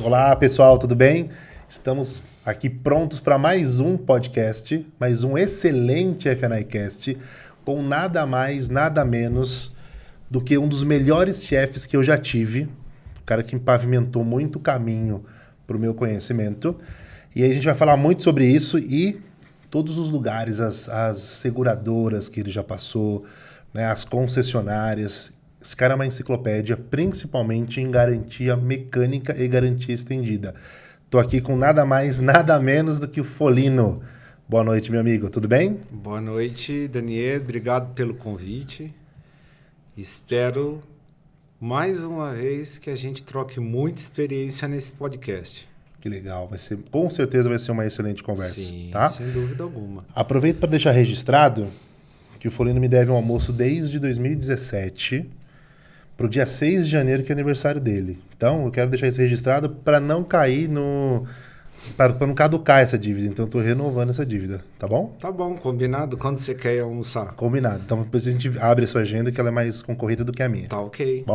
Olá pessoal, tudo bem? Estamos aqui prontos para mais um podcast, mais um excelente FNAcast, com nada mais, nada menos do que um dos melhores chefes que eu já tive, o cara que pavimentou muito caminho para o meu conhecimento. E aí a gente vai falar muito sobre isso e todos os lugares, as seguradoras que ele já passou, né, as concessionárias. Esse cara é uma enciclopédia, principalmente em garantia mecânica e garantia estendida. Estou aqui com nada mais, nada menos do que o Folino. Boa noite, meu amigo. Tudo bem? Boa noite, Daniel. Obrigado pelo convite. Espero, mais uma vez, que a gente troque muita experiência nesse podcast. Que legal. Com certeza vai ser uma excelente conversa. Sim, tá? Sem dúvida alguma. Aproveito para deixar registrado que o Folino me deve um almoço desde 2017... para o dia 6 de janeiro, que é aniversário dele. Então, eu quero deixar isso registrado para não cair para não caducar essa dívida. Então, eu estou renovando essa dívida, tá bom? Tá bom, combinado. Quando você quer ir almoçar? Combinado. Então, depois a gente abre a sua agenda, que ela é mais concorrida do que a minha. Tá ok.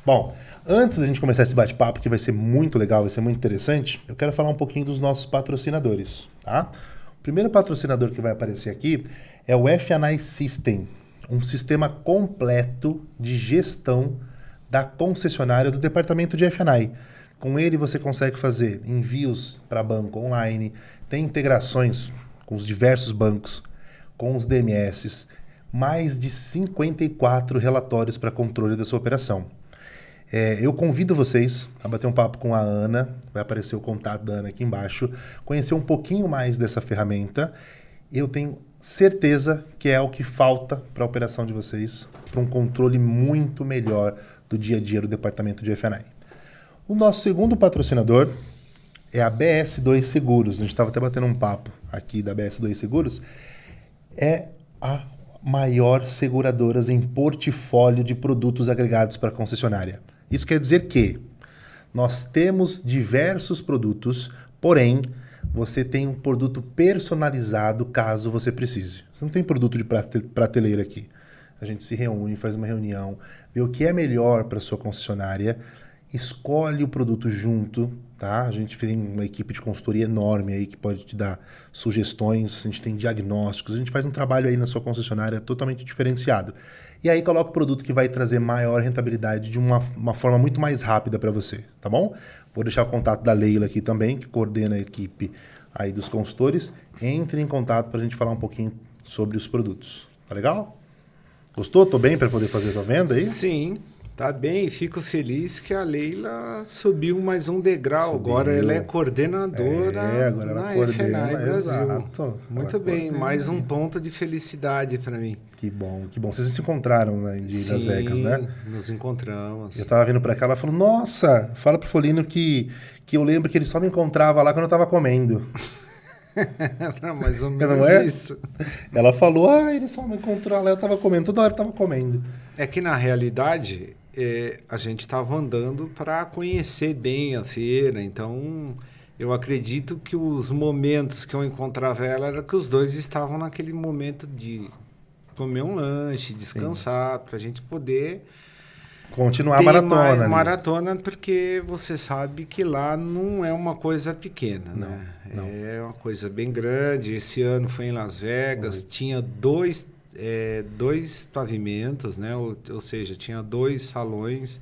Bom, antes da gente começar esse bate-papo, que vai ser muito legal, vai ser muito interessante, eu quero falar um pouquinho dos nossos patrocinadores, tá? O primeiro patrocinador que vai aparecer aqui é o F&I System, um sistema completo de gestão da concessionária do departamento de F&I. Com ele você consegue fazer envios para banco online, tem integrações com os diversos bancos, com os DMS, mais de 54 relatórios para controle da sua operação. Eu convido vocês a bater um papo com a Ana, vai aparecer o contato da Ana aqui embaixo, conhecer um pouquinho mais dessa ferramenta. Eu tenho certeza que é o que falta para a operação de vocês, para um controle muito melhor do dia a dia do departamento de F&I. O nosso segundo patrocinador é a BS2 Seguros. A gente estava até batendo um papo aqui da BS2 Seguros. É a maior seguradora em portfólio de produtos agregados para a concessionária. Isso quer dizer que nós temos diversos produtos, porém você tem um produto personalizado caso você precise. Você não tem produto de prateleira aqui. A gente se reúne, faz uma reunião, vê o que é melhor para a sua concessionária, escolhe o produto junto, tá? A gente tem uma equipe de consultoria enorme aí que pode te dar sugestões, a gente tem diagnósticos, a gente faz um trabalho aí na sua concessionária totalmente diferenciado. E aí coloca o produto que vai trazer maior rentabilidade de uma forma muito mais rápida para você, tá bom? Vou deixar o contato da Leila aqui também, que coordena a equipe aí dos consultores. Entre em contato para a gente falar um pouquinho sobre os produtos. Tá legal? Gostou? Tô bem para poder fazer essa venda aí? Sim, tá bem. Fico feliz que a Leila subiu mais um degrau. Agora ela é coordenadora agora ela na coordena, F&I Brasil. Exato. Muito bem, mais um ponto de felicidade para mim. Que bom, que bom. Vocês se encontraram, né, em Las Vegas, né? Sim, nos encontramos. Eu tava vindo pra cá, ela falou, nossa, fala pro Folino que eu lembro que ele só me encontrava lá quando eu tava comendo. Era mais ou menos não é? isso. Ela falou, ele só me encontrou lá, eu tava comendo, toda hora eu tava comendo. É que na realidade, a gente estava andando para conhecer bem a feira, então eu acredito que os momentos que eu encontrava ela era que os dois estavam naquele momento de comer um lanche, descansar, para a gente poder continuar a maratona. Maratona, porque você sabe que lá não é uma coisa pequena, né? Não. É uma coisa bem grande. Esse ano foi em Las Vegas, tinha dois pavimentos, né? Ou seja, tinha 2 salões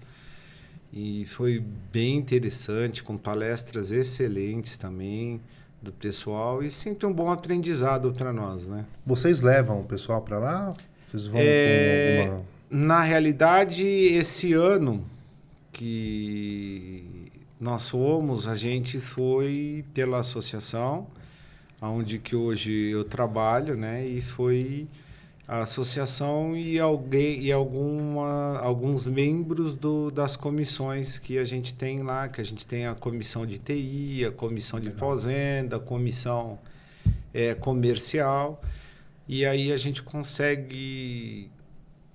e foi bem interessante, com palestras excelentes também do pessoal e sempre um bom aprendizado para nós, né? Vocês levam o pessoal para lá? Vocês vão com alguma... Na realidade, esse ano que nós fomos, a gente foi pela associação, onde que hoje eu trabalho, né? E foi a associação e alguns membros das comissões que a gente tem lá, que a gente tem a comissão de TI, a comissão de pós-venda, a comissão comercial, e aí a gente consegue,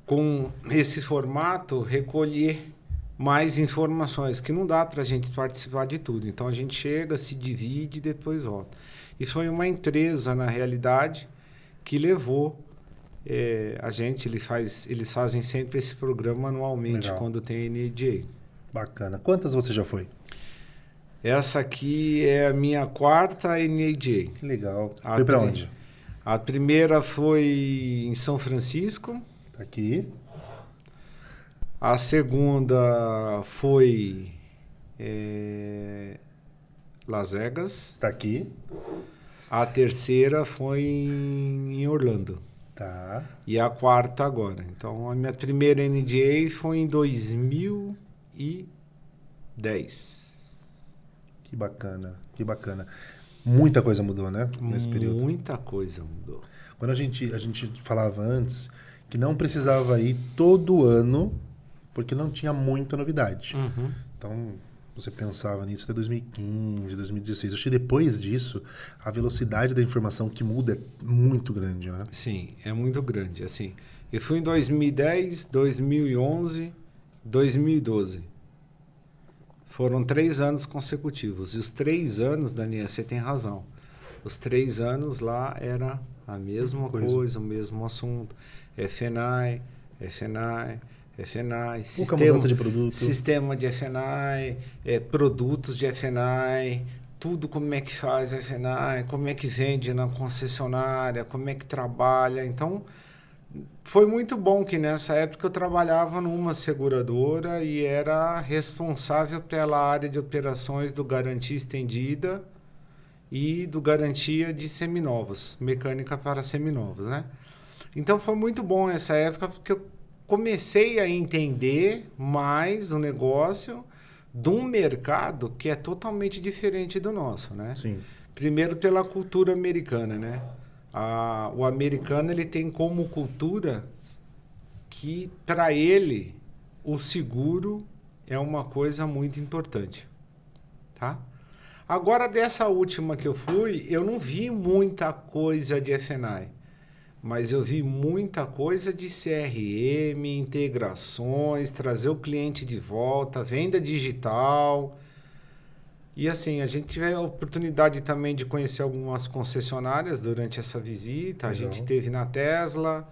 com esse formato, recolher mais informações, que não dá para a gente participar de tudo. Então a gente chega, se divide e depois volta. E foi uma empresa, na realidade, que levou a gente, eles fazem sempre esse programa anualmente. Legal. Quando tem a NADA. Bacana. Quantas você já foi? Essa aqui é a minha 4ª NADA. Que legal. Foi para onde? A primeira foi em São Francisco. Tá aqui. A segunda foi Las Vegas. Tá aqui. A terceira foi em Orlando. Tá. E a 4ª agora. Então, a minha primeira NDA foi em 2010. Que bacana, que bacana. Muita coisa mudou, né? Nesse período. Muita coisa mudou. Quando a gente falava antes que não precisava ir todo ano, porque não tinha muita novidade. Uhum. Então, você pensava nisso até 2015, 2016. Acho que depois disso, a velocidade da informação que muda é muito grande, né? Sim, é muito grande. Assim, eu fui em 2010, 2011, 2012. Foram 3 anos consecutivos. E os 3 anos, Daniel, você tem razão. Os 3 anos lá era a mesma coisa, o mesmo assunto. FNAI, mudança de produto. Sistema de FNAI, produtos de FNAI, tudo como é que faz FNAI, como é que vende na concessionária, como é que trabalha. Então, foi muito bom que nessa época eu trabalhava numa seguradora e era responsável pela área de operações do garantia estendida e do garantia de seminovos, mecânica para seminovos, né? Então foi muito bom essa época porque eu comecei a entender mais o negócio de um mercado que é totalmente diferente do nosso, né? Sim. Primeiro pela cultura americana, né? O americano ele tem como cultura que para ele o seguro é uma coisa muito importante, tá? Agora dessa última que eu fui, eu não vi muita coisa de FNAI, mas eu vi muita coisa de CRM, integrações, trazer o cliente de volta, venda digital. E assim, a gente teve a oportunidade também de conhecer algumas concessionárias durante essa visita. A gente teve na Tesla.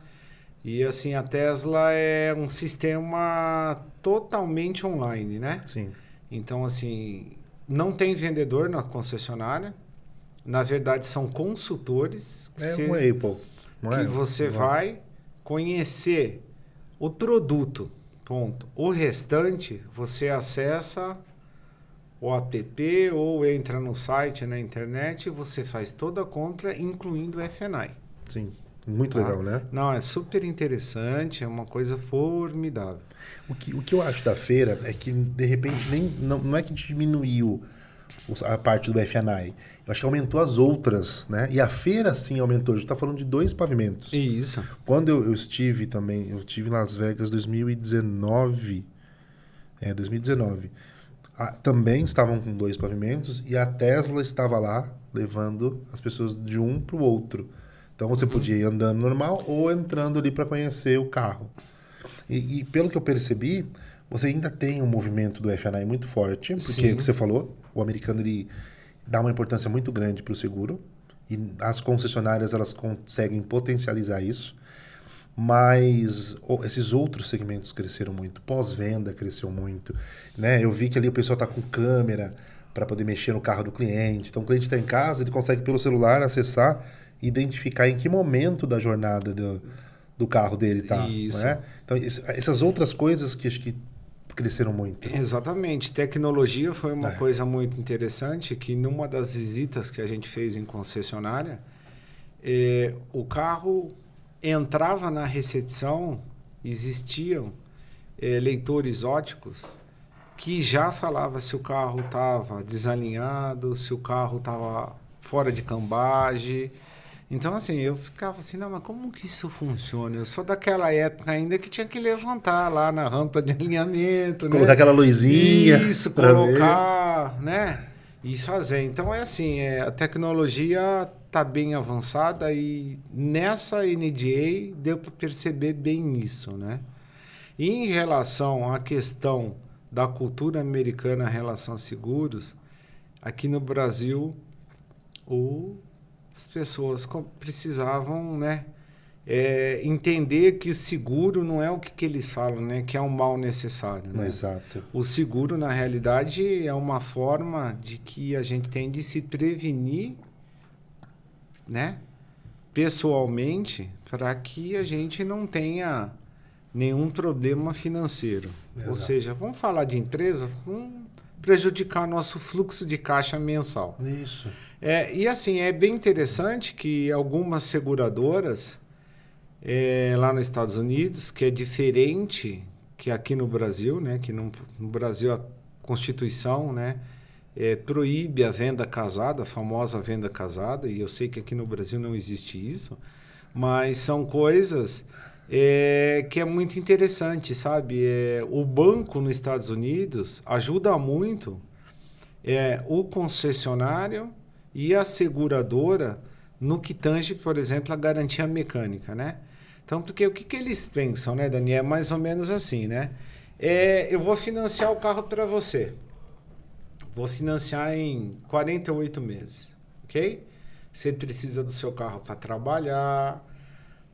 E assim, a Tesla é um sistema totalmente online, né? Sim. Então, assim, não tem vendedor na concessionária. Na verdade, são consultores. Um Apple. Que você vai conhecer o produto. Ponto. O restante, você acessa o app ou entra no site, na internet, e você faz toda a compra, incluindo o FNAI. Sim, muito legal, né? Não, é super interessante, é uma coisa formidável. O que eu acho da feira é que, de repente, não é que diminuiu a parte do FNAI. Eu acho que aumentou as outras, né? E a feira, sim, aumentou. A gente está falando de 2 pavimentos. Isso. Quando eu estive também, eu estive em Las Vegas 2019. 2019. Também estavam com 2 pavimentos e a Tesla estava lá levando as pessoas de um para o outro. Então você podia ir andando normal ou entrando ali para conhecer o carro. E pelo que eu percebi, você ainda tem um movimento do FNAI muito forte, porque você falou, o americano ele dá uma importância muito grande para o seguro e as concessionárias elas conseguem potencializar isso. Mas esses outros segmentos cresceram muito. Pós-venda cresceu muito, né? Eu vi que ali o pessoal está com câmera para poder mexer no carro do cliente. Então, o cliente está em casa, ele consegue pelo celular acessar e identificar em que momento da jornada do carro dele está. Né? Então, essas outras coisas que acho que cresceram muito. Exatamente. Tecnologia foi uma coisa muito interessante, que numa das visitas que a gente fez em concessionária, o carro entrava na recepção, existiam leitores óticos que já falava se o carro estava desalinhado, se o carro estava fora de cambagem. Então, assim, eu ficava assim, não, mas como que isso funciona? Eu sou daquela época ainda que tinha que levantar lá na rampa de alinhamento, colocar aquela luzinha. Isso, colocar, né? E fazer. Então, é assim, a tecnologia está bem avançada e nessa NDA deu para perceber bem isso, né? E em relação à questão da cultura americana em relação a seguros, aqui no Brasil, o as pessoas precisavam, né, entender que o seguro não é o que eles falam, né, que é um mal necessário. Né? Exato. O seguro, na realidade, é uma forma de que a gente tem de se prevenir, né, pessoalmente, para que a gente não tenha nenhum problema financeiro. Exato. Ou seja, vamos falar de empresa, vamos prejudicar nosso fluxo de caixa mensal. Isso. E assim, é bem interessante que algumas seguradoras lá nos Estados Unidos, que é diferente que aqui no Brasil, né, que no Brasil a Constituição, né, proíbe a venda casada, a famosa venda casada, e eu sei que aqui no Brasil não existe isso, mas são coisas que é muito interessante, sabe? O banco nos Estados Unidos ajuda muito o concessionário e a seguradora no que tange, por exemplo, a garantia mecânica, né? Então, porque o que eles pensam, né, Dani? É mais ou menos assim, né? Eu vou financiar o carro para você. Vou financiar em 48 meses, ok? Você precisa do seu carro para trabalhar,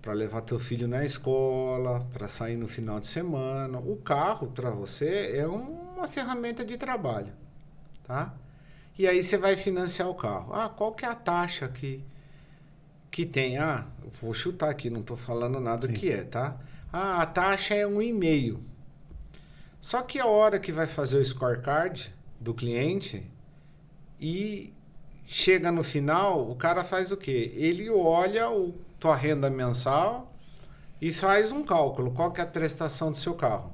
para levar teu filho na escola, para sair no final de semana. O carro, para você, é uma ferramenta de trabalho, tá? E aí você vai financiar o carro. Qual que é a taxa que tem? Vou chutar aqui, não estou falando nada que é, tá? A taxa é 1,5. Só que a hora que vai fazer o scorecard do cliente e chega no final, o cara faz o quê? Ele olha tua renda mensal e faz um cálculo. Qual que é a prestação do seu carro?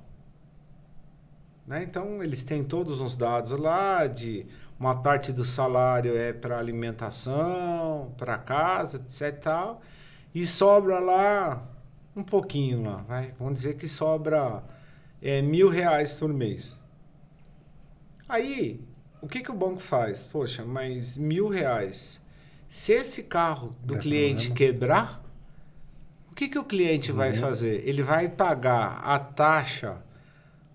Né? Então, eles têm todos os dados lá, de uma parte do salário é para alimentação, para casa, etc e tal, e sobra lá um pouquinho lá, vai. Vamos dizer que sobra R$1.000 por mês. Aí, o que o banco faz? Poxa, mas R$1.000. Se esse carro do cliente quebrar, o que o cliente vai fazer? Ele vai pagar a taxa,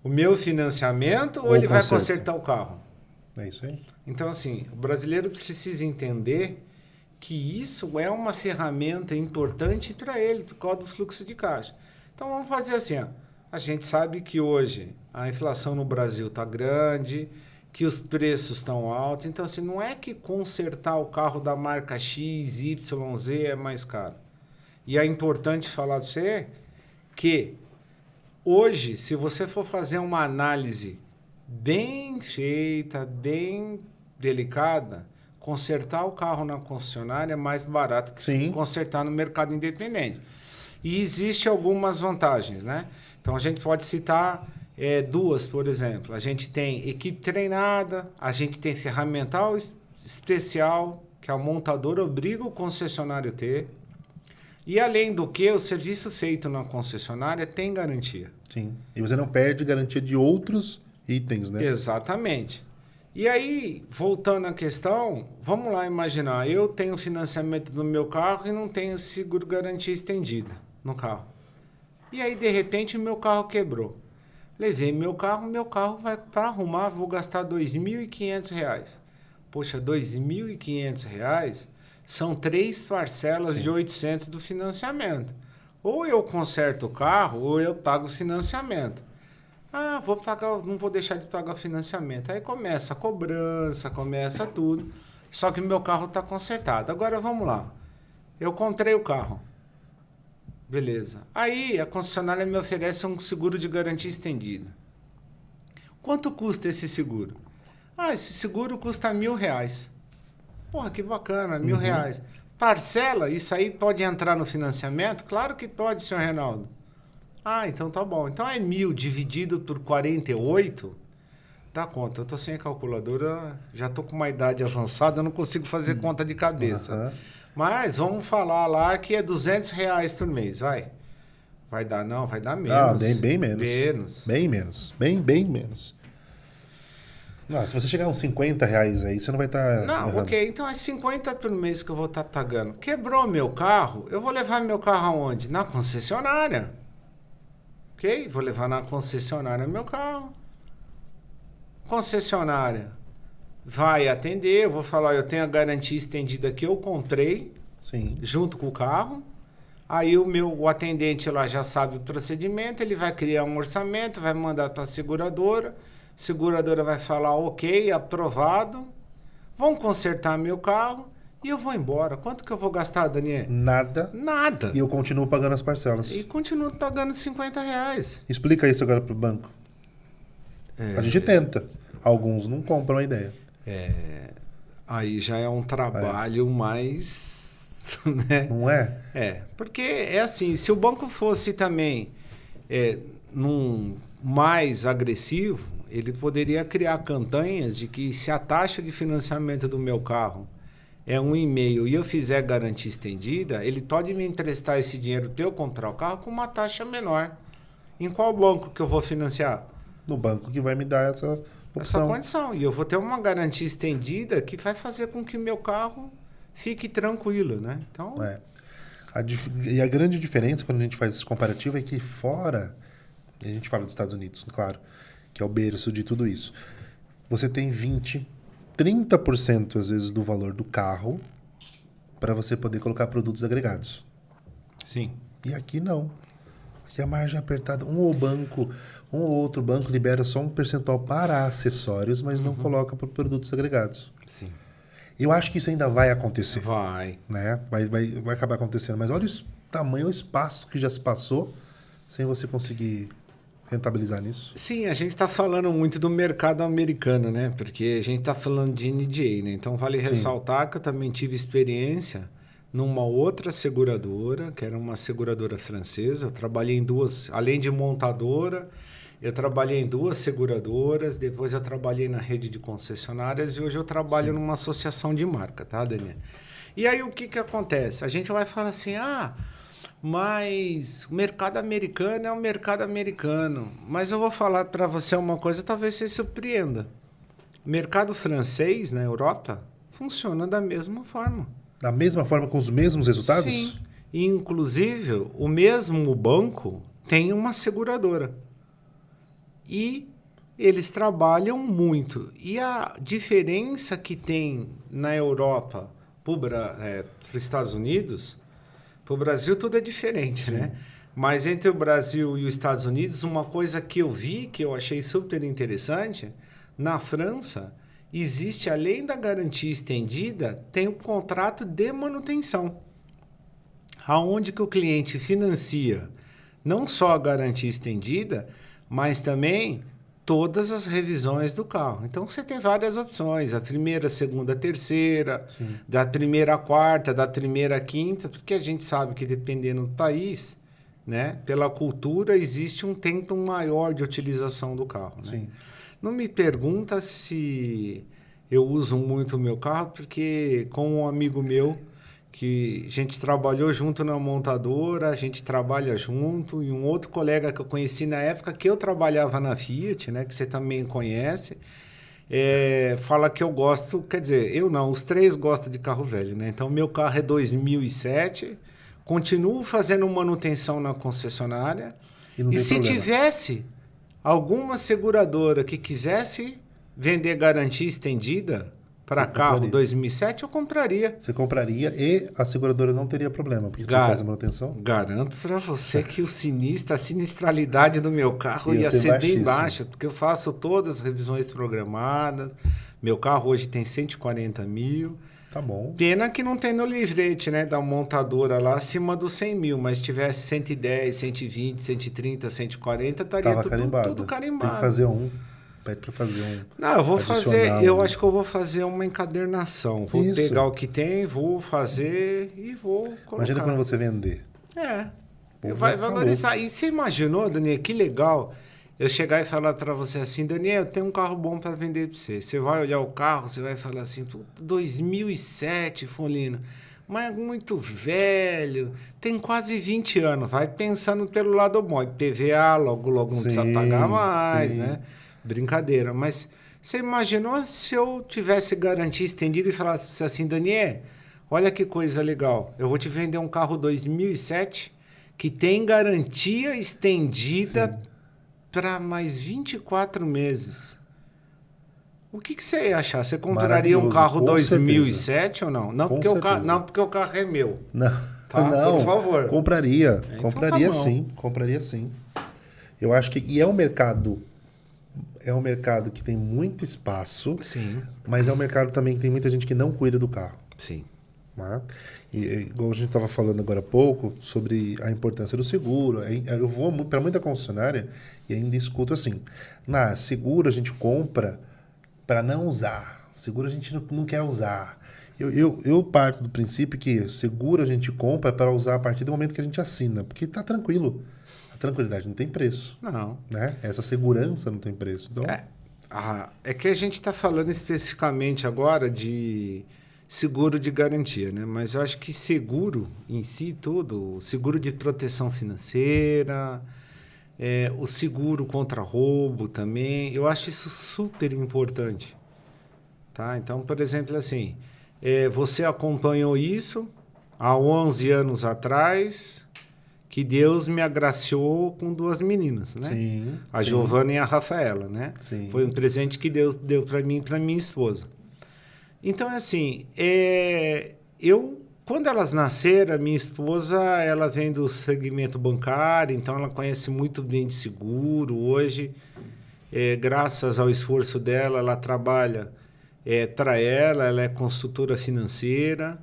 o meu financiamento, ou ele vai consertar o carro? É isso aí. Então, assim, o brasileiro precisa entender que isso é uma ferramenta importante para ele, por causa do fluxo de caixa. Então, vamos fazer assim, ó. A gente sabe que hoje a inflação no Brasil está grande, que os preços estão altos. Então, assim, não é que consertar o carro da marca X, Y, Z é mais caro. E é importante falar para você que hoje, se você for fazer uma análise bem feita, bem delicada, consertar o carro na concessionária é mais barato que consertar no mercado independente. E existem algumas vantagens, né? Então, a gente pode citar duas, por exemplo. A gente tem equipe treinada, a gente tem ferramental especial, que a montadora obriga o concessionário a ter. E, além do que, o serviço feito na concessionária tem garantia. Sim. E você não perde garantia de outros itens, né? Exatamente. E aí, voltando à questão, vamos lá imaginar, eu tenho financiamento no meu carro e não tenho seguro garantia estendida no carro. E aí, de repente, o meu carro quebrou. Levei meu carro vai para arrumar, vou gastar R$2.500. Poxa, R$2.500 são 3 parcelas de 800 do financiamento. Ou eu conserto o carro, ou eu pago o financiamento. Não vou deixar de pagar o financiamento. Aí começa a cobrança, começa tudo. Só que o meu carro está consertado. Agora vamos lá. Eu comprei o carro. Beleza. Aí a concessionária me oferece um seguro de garantia estendida. Quanto custa esse seguro? Esse seguro custa R$1.000. Porra, que bacana, R$1.000. Parcela, isso aí pode entrar no financiamento? Claro que pode, senhor Reinaldo. Então tá bom. Então é 1.000 dividido por 48, dá conta. Eu tô sem a calculadora, já tô com uma idade avançada, eu não consigo fazer conta de cabeça. Mas vamos falar lá que é R$200 por mês, vai. Vai dar, não, vai dar menos. Bem menos. Bem menos. Bem menos. Não, se você chegar a uns R$50 aí, você não vai estar... Não, errando. Ok, então é 50 por mês que eu vou estar pagando. Quebrou meu carro, eu vou levar meu carro aonde? Na concessionária. Ok? Vou levar na concessionária meu carro. Concessionária vai atender, eu vou falar, eu tenho a garantia estendida que eu comprei, Sim. junto com o carro. Aí o atendente lá já sabe o procedimento, ele vai criar um orçamento, vai mandar para a seguradora vai falar ok, aprovado, vão consertar meu carro e eu vou embora. Quanto que eu vou gastar, Daniel? Nada. Nada. E eu continuo pagando as parcelas. E continuo pagando R$50. Explica isso agora pro banco. A gente tenta. Alguns não compram a ideia. Aí já é um trabalho mais... Né? Não é? Porque é assim, se o banco fosse também mais agressivo, ele poderia criar campanhas de que se a taxa de financiamento do meu carro é 1,5 e eu fizer garantia estendida, ele pode me emprestar esse dinheiro teu, comprar o carro com uma taxa menor. Em qual banco que eu vou financiar? No banco que vai me dar essa opção. Essa condição. E eu vou ter uma garantia estendida que vai fazer com que meu carro fique tranquilo, né? Então... E a grande diferença quando a gente faz esse comparativo é que fora, a gente fala dos Estados Unidos, claro, que é o berço de tudo isso, você tem 30% às vezes do valor do carro para você poder colocar produtos agregados. Sim. E aqui não. Aqui a margem é apertada. Um ou outro banco libera só um percentual para acessórios, mas não coloca para produtos agregados. Sim. Eu acho que isso ainda vai acontecer. Vai. Né? Vai acabar acontecendo. Mas olha o tamanho, o espaço que já se passou sem você conseguir rentabilizar nisso. Sim, a gente está falando muito do mercado americano, né? Porque a gente está falando de NDA, né? Então vale ressaltar que eu também tive experiência numa outra seguradora, que era uma seguradora francesa. Eu trabalhei em duas, além de montadora, eu trabalhei em duas seguradoras, depois eu trabalhei na rede de concessionárias e hoje eu trabalho numa associação de marca, tá, Daniel? E aí o que acontece? A gente vai falar assim, mas o mercado americano é o mercado americano. Mas eu vou falar para você uma coisa, talvez você se surpreenda. O mercado francês na Europa funciona da mesma forma. Da mesma forma, com os mesmos resultados? Sim. E, inclusive, o mesmo banco tem uma seguradora. E eles trabalham muito. E a diferença que tem na Europa para os Estados Unidos, para o Brasil tudo é diferente, né? Mas entre o Brasil e os Estados Unidos, uma coisa que eu vi, que eu achei super interessante, na França, existe, além da garantia estendida, tem um contrato de manutenção. Aonde que o cliente financia não só a garantia estendida, mas também todas as revisões do carro. Então, você tem várias opções. A primeira, a segunda, a terceira, da primeira à quarta, da primeira à quinta, porque a gente sabe que, dependendo do país, né, pela cultura, existe um tempo maior de utilização do carro. Né? Sim. Não me pergunta se eu uso muito o meu carro, porque com um amigo meu, que a gente trabalhou junto na montadora, a gente trabalha junto, e um outro colega que eu conheci na época que eu trabalhava na Fiat, né, que você também conhece, fala que eu gosto, quer dizer, eu não, os três gostam de carro velho, né? Então, meu carro é 2007, continuo fazendo manutenção na concessionária, e se tivesse alguma seguradora que quisesse vender garantia estendida para carro 2007, eu compraria. Você compraria e a seguradora não teria problema, porque você faz a manutenção? Garanto para você que a sinistralidade do meu carro ia ser bem baixa, porque eu faço todas as revisões programadas, meu carro hoje tem 140 mil. Tá bom. Pena que não tem no livrete, né, da montadora lá acima dos 100 mil, mas se tivesse 110, 120, 130, 140, estaria tudo carimbado. Tem que fazer pede para fazer Não, eu vou fazer, eu acho que eu vou fazer uma encadernação. Vou pegar o que tem, vou fazer e vou colocar. Imagina quando você vender. Vai valorizar. E você imaginou, Daniel, que legal eu chegar e falar para você assim, Daniel, eu tenho um carro bom para vender para você. Você vai olhar o carro, você vai falar assim, 2007, Folino, mas é muito velho, tem quase 20 anos. Vai pensando pelo lado bom. PVA, logo não precisa pagar mais, né? Brincadeira. Mas você imaginou se eu tivesse garantia estendida e falasse assim, Daniel, olha que coisa legal, eu vou te vender um carro 2007 que tem garantia estendida para mais 24 meses. O que você ia achar? Você compraria um Maravilhoso, carro com 2007 ou não? Não Com porque, certeza. não porque o carro é meu. Não, Tá? não. Por favor. Compraria. Então Compraria tá bom. sim. Compraria sim. Eu acho que... E é um mercado... É um mercado que tem muito espaço, Sim, mas é um mercado também que tem muita gente que não cuida do carro. sim. Né? Igual a gente estava falando agora há pouco sobre a importância do seguro. Eu vou para muita concessionária e ainda escuto assim: seguro a gente compra para não usar, seguro a gente não quer usar. Eu parto do princípio que seguro a gente compra para usar a partir do momento que a gente assina, porque está tranquilo. A tranquilidade não tem preço. Não. Né? Essa segurança não tem preço. Então, É que a gente está falando especificamente agora de seguro de garantia, né? Mas eu acho que seguro em si tudo, seguro de proteção financeira, o seguro contra roubo também, eu acho isso super importante, tá? Então, por exemplo, assim, você acompanhou isso há 11 anos atrás, que Deus me agraciou com 2 meninas, né? sim, A sim, Giovana e a Rafaela, né? sim. Foi um presente que Deus deu para mim e para minha esposa. Então, assim, quando elas nasceram, a minha esposa, ela vem do segmento bancário, então ela conhece muito bem de seguro. Hoje, graças ao esforço dela, ela trabalha para ela é consultora financeira.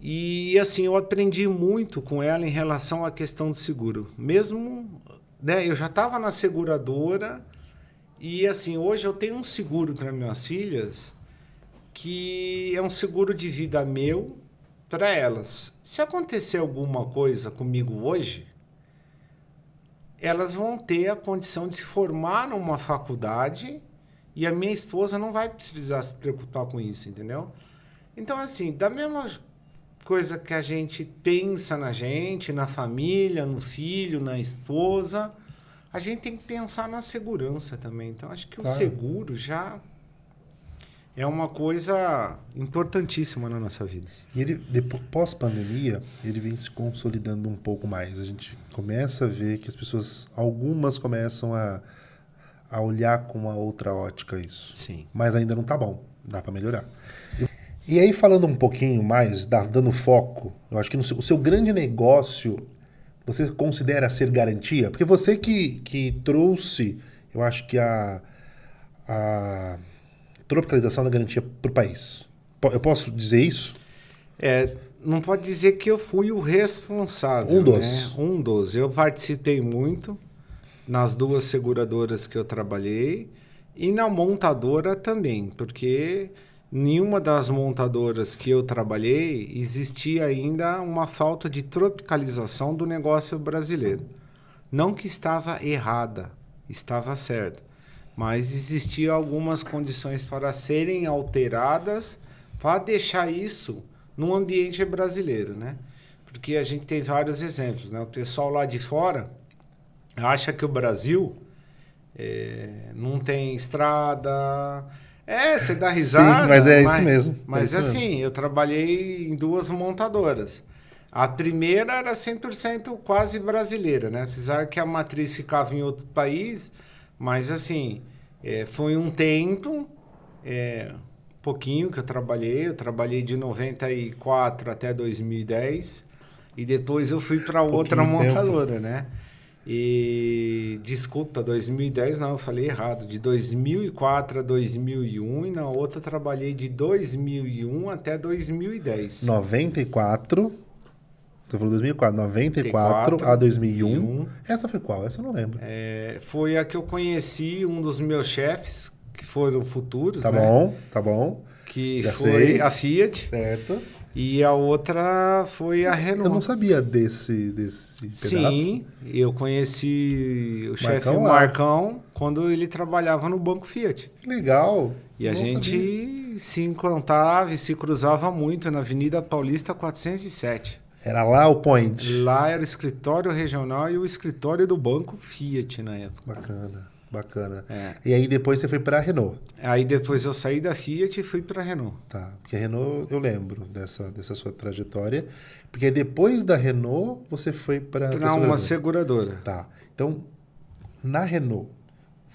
E, assim, eu aprendi muito com ela em relação à questão do seguro. Mesmo, né, eu já estava na seguradora e, assim, hoje eu tenho um seguro para minhas filhas que é um seguro de vida meu para elas. Se acontecer alguma coisa comigo hoje, elas vão ter a condição de se formar numa faculdade e a minha esposa não vai precisar se preocupar com isso, entendeu? Então, assim, da mesma coisa que a gente pensa na gente, na família, no filho, na esposa, a gente tem que pensar na segurança também. Então, acho que o seguro já é uma coisa importantíssima na nossa vida. E ele, pós-pandemia, ele vem se consolidando um pouco mais. A gente começa a ver que as pessoas, algumas começam a olhar com uma outra ótica isso. Sim. Mas ainda não tá bom, dá para melhorar. E aí, falando um pouquinho mais, dando foco, eu acho que o seu grande negócio, você considera ser garantia? Porque você que trouxe, eu acho que a tropicalização da garantia para o país. Eu posso dizer isso? Não pode dizer que eu fui o responsável. Um dos. Né? Um dos. Eu participei muito nas 2 seguradoras que eu trabalhei e na montadora também, porque nenhuma das montadoras que eu trabalhei existia ainda uma falta de tropicalização do negócio brasileiro. Não que estava errada, estava certa, mas existiam algumas condições para serem alteradas para deixar isso no ambiente brasileiro, né? Porque a gente tem vários exemplos, né? O pessoal lá de fora acha que o Brasil não tem estrada. Você dá risada. Sim, mas é isso mesmo. Mas isso assim, mesmo. eu trabalhei em 2 montadoras. A primeira era 100% quase brasileira, né? Apesar que a matriz ficava em outro país, mas assim, foi um tempo, pouquinho que eu trabalhei. Eu trabalhei de 94 até 2010 e depois eu fui para outra montadora, né? E desculpa, 2010 não, eu falei errado, de 2004 a 2001 e na outra trabalhei de 2001 até 2010. 94, você falou 2004, 94 a 2001. Essa foi qual? Essa eu não lembro. Foi a que eu conheci um dos meus chefes, que foram futuros, tá né? Tá bom. Que já foi sei. a Fiat. Certo. E a outra foi a Renault. Eu não sabia desse pedaço. Sim, eu conheci o chefe Marcão quando ele trabalhava no Banco Fiat. Que legal. E a gente se encontrava e se cruzava muito na Avenida Paulista 407. Era lá o point? Lá era o escritório regional e o escritório do Banco Fiat na época. Bacana. E aí depois você foi para a Renault. Aí depois eu saí da Fiat e fui para a Renault. Tá, porque a Renault eu lembro dessa sua trajetória. Porque depois da Renault você foi para uma seguradora. Tá, então na Renault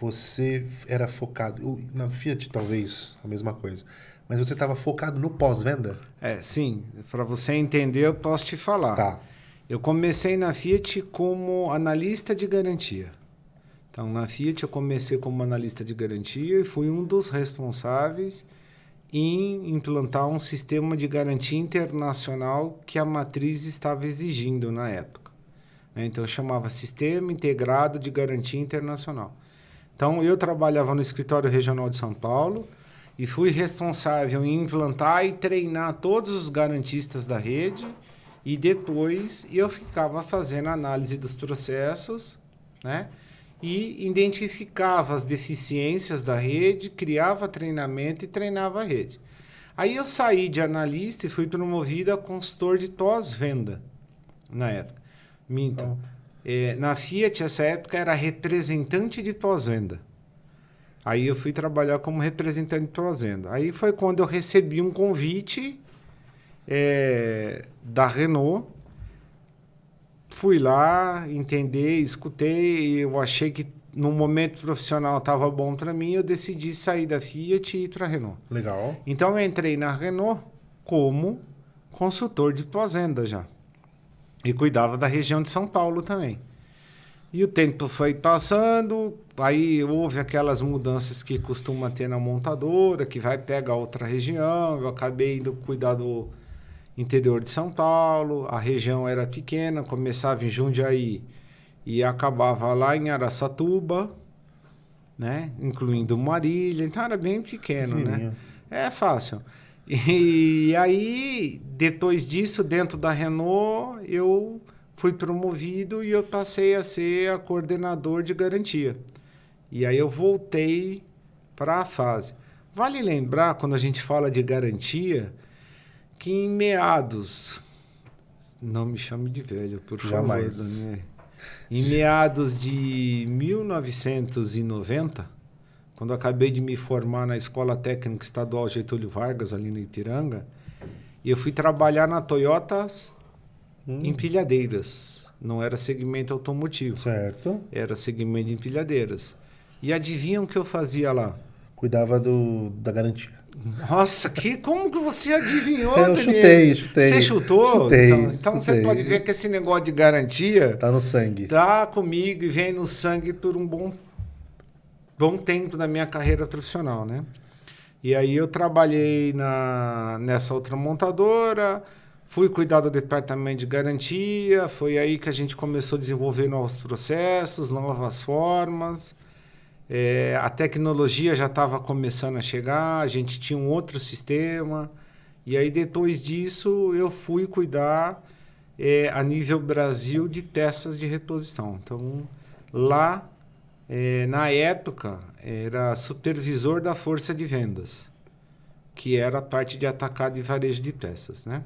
você era focado, na Fiat talvez, a mesma coisa, mas você estava focado no pós-venda? Sim. Para você entender, eu posso te falar. Tá. Eu comecei na Fiat como analista de garantia. Então, na Fiat eu comecei como analista de garantia e fui um dos responsáveis em implantar um sistema de garantia internacional que a matriz estava exigindo na época. Então, chamava Sistema Integrado de Garantia Internacional. Então, eu trabalhava no escritório regional de São Paulo e fui responsável em implantar e treinar todos os garantistas da rede, e depois eu ficava fazendo análise dos processos, né? E identificava as deficiências da rede, criava treinamento e treinava a rede. Aí eu saí de analista e fui promovido a consultor de pós-venda na época. Minto. Na Fiat, essa época, era representante de pós-venda. Aí eu fui trabalhar como representante de pós-venda. Aí foi quando eu recebi um convite da Renault. Fui lá, entender, escutei, eu achei que no momento profissional estava bom para mim, eu decidi sair da Fiat e ir para a Renault. Legal. Então eu entrei na Renault como consultor de pós-venda já. E cuidava da região de São Paulo também. E o tempo foi passando, aí houve aquelas mudanças que costuma ter na montadora, que vai pegar outra região, eu acabei indo cuidar do interior de São Paulo, a região era pequena, começava em Jundiaí e acabava lá em Araçatuba, né? Incluindo Marília, então era bem pequeno, né? É fácil. E aí, depois disso, dentro da Renault, eu fui promovido e eu passei a ser a coordenador de garantia. E aí eu voltei para a fase. Vale lembrar, quando a gente fala de garantia, que em meados... Não me chame de velho, por favor. Né? Em meados de 1990, quando eu acabei de me formar na Escola Técnica Estadual Getúlio Vargas, ali no Ipiranga, eu fui trabalhar na Toyota empilhadeiras. Não era segmento automotivo. Certo. Era segmento de empilhadeiras. E adivinham o que eu fazia lá? Cuidava da garantia. Nossa, como que você adivinhou, Eu Daniel? chutei. Você chutou? Chutei. Então você pode ver que esse negócio de garantia... Tá no sangue. Tá comigo e vem no sangue por um bom tempo da minha carreira profissional, né? E aí eu trabalhei nessa outra montadora, fui cuidar do departamento de garantia, foi aí que a gente começou a desenvolver novos processos, novas formas... a tecnologia já estava começando a chegar, a gente tinha um outro sistema, e aí depois disso eu fui cuidar a nível Brasil de testes de reposição. Então lá, na época, era supervisor da força de vendas, que era a parte de atacado e varejo de peças, né?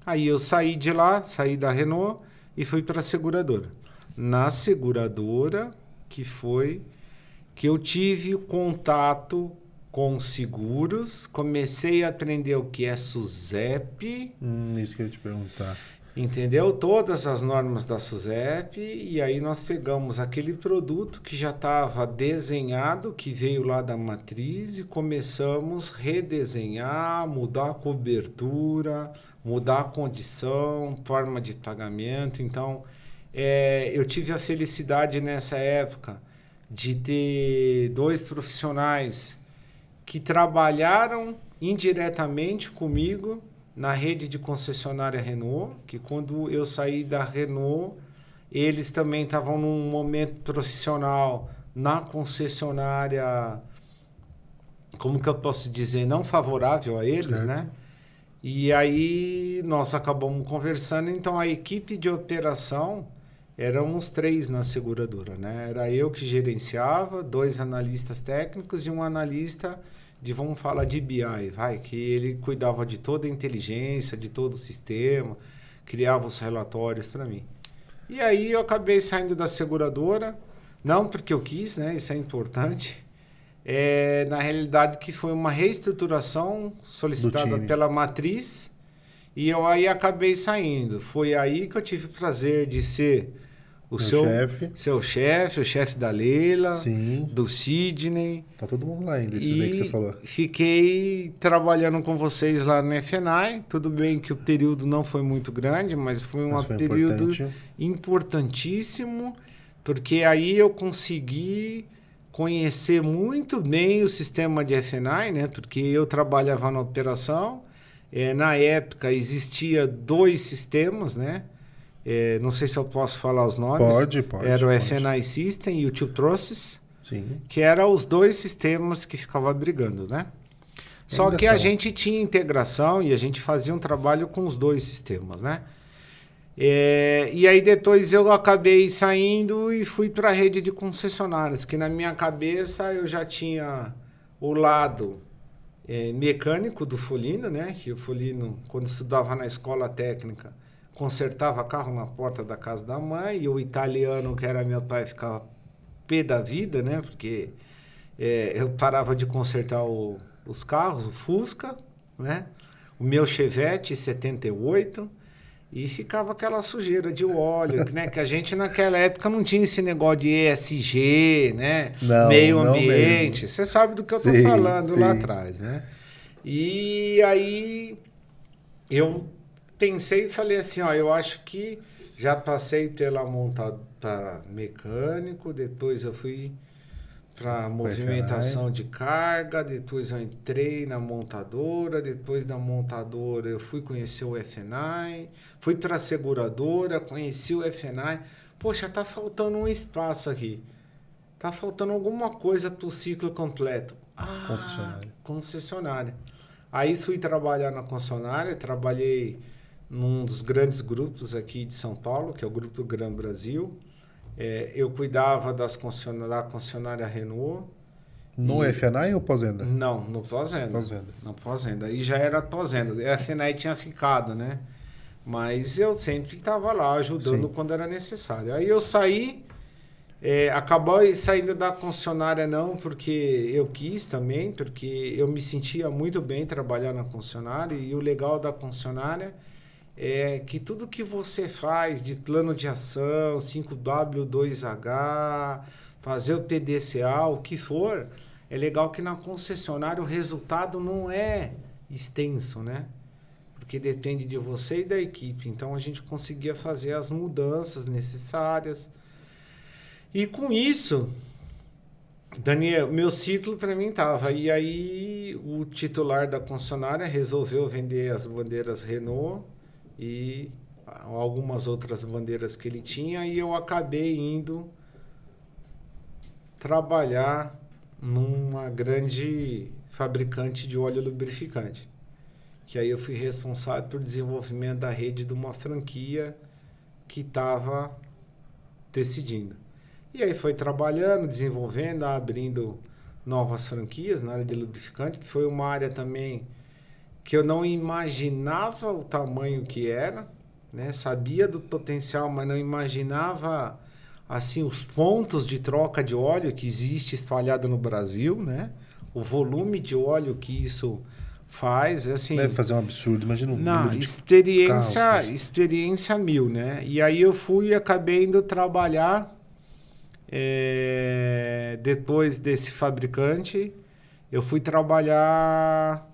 Aí eu saí de lá, saí da Renault e fui para a seguradora. Na seguradora, que eu tive contato com seguros, comecei a aprender o que é SUSEP. Isso que eu ia te perguntar. Entendeu? Todas as normas da SUSEP, e aí nós pegamos aquele produto que já estava desenhado, que veio lá da matriz, e começamos a redesenhar, mudar a cobertura, mudar a condição, forma de pagamento. Então, eu tive a felicidade nessa época de ter 2 profissionais que trabalharam indiretamente comigo na rede de concessionária Renault, que quando eu saí da Renault, eles também estavam num momento profissional na concessionária, como que eu posso dizer, não favorável a eles, certo, né? E aí nós acabamos conversando, então a equipe de operação... Éramos 3 na seguradora, né? Era eu que gerenciava, 2 analistas técnicos e um analista vamos falar de BI, que ele cuidava de toda a inteligência, de todo o sistema, criava os relatórios para mim. E aí eu acabei saindo da seguradora, não porque eu quis, né? Isso é importante. Na realidade que foi uma reestruturação solicitada pela matriz e eu aí acabei saindo. Foi aí que eu tive o prazer de ser O chefe. Seu chefe, o chefe da Leila, Sim. do Sidney. Tá todo mundo lá ainda, esses aí que você falou. Fiquei trabalhando com vocês lá na FNAI. Tudo bem que o período não foi muito grande, mas foi um período importantíssimo, porque aí eu consegui conhecer muito bem o sistema de FNAI, né? Porque eu trabalhava na operação. Na época existia 2 sistemas, né? Não sei se eu posso falar os nomes. Pode. Era o FNAI System e o Two Process. Sim. Que eram os 2 sistemas que ficavam brigando, né? Só que a gente tinha integração e a gente fazia um trabalho com os 2 sistemas, né? E aí depois eu acabei saindo e fui para a rede de concessionárias, que na minha cabeça eu já tinha o lado mecânico do Folino, né? Que o Folino, quando estudava na escola técnica, consertava carro na porta da casa da mãe, e o italiano, que era meu pai, ficava pé da vida, né? Porque eu parava de consertar os carros, o Fusca, né? O meu Chevette 78, e ficava aquela sujeira de óleo, né? Que a gente naquela época não tinha esse negócio de ESG, né? Não, meio não ambiente. Mesmo. Você sabe do que eu tô falando lá atrás, né? E aí eu pensei e falei assim, ó, eu acho que já passei pela montada mecânico, depois eu fui para movimentação de carga, depois eu entrei na montadora, depois da montadora eu fui conhecer o FNAI, fui para a seguradora, conheci o FNAI. Poxa, tá faltando um espaço aqui. Tá faltando alguma coisa pro ciclo completo. Concessionária. Aí fui trabalhar na concessionária, trabalhei num dos grandes grupos aqui de São Paulo, que é o Grupo do Gran Brasil. Eu cuidava da concessionária Renault. No FNAI ou pós-venda? Não, no pós-venda. No pós-venda. Aí já era pós-venda. A FNAI tinha ficado, né? Mas eu sempre estava lá ajudando quando era necessário. Aí eu saí, acabei saindo da concessionária não porque eu quis também, porque eu me sentia muito bem trabalhar na concessionária, e o legal da concessionária é que tudo que você faz de plano de ação, 5W2H, fazer o PDCA, o que for, é legal que na concessionária o resultado não é extenso, né? Porque depende de você e da equipe. Então a gente conseguia fazer as mudanças necessárias. E com isso, Daniel, meu ciclo também estava. E aí o titular da concessionária resolveu vender as bandeiras Renault e algumas outras bandeiras que ele tinha, e eu acabei indo trabalhar numa grande fabricante de óleo lubrificante, que aí eu fui responsável por desenvolvimento da rede de uma franquia que estava decidindo. E aí foi trabalhando, desenvolvendo, abrindo novas franquias na área de lubrificante, que foi uma área também que eu não imaginava o tamanho que era, né? Sabia do potencial, mas não imaginava assim os pontos de troca de óleo que existe espalhado no Brasil, né? O volume de óleo que isso faz, assim... Deve fazer um absurdo, imagina um Não, número de experiência 1000, né? E aí eu fui e acabei indo trabalhar depois desse fabricante, eu fui trabalhar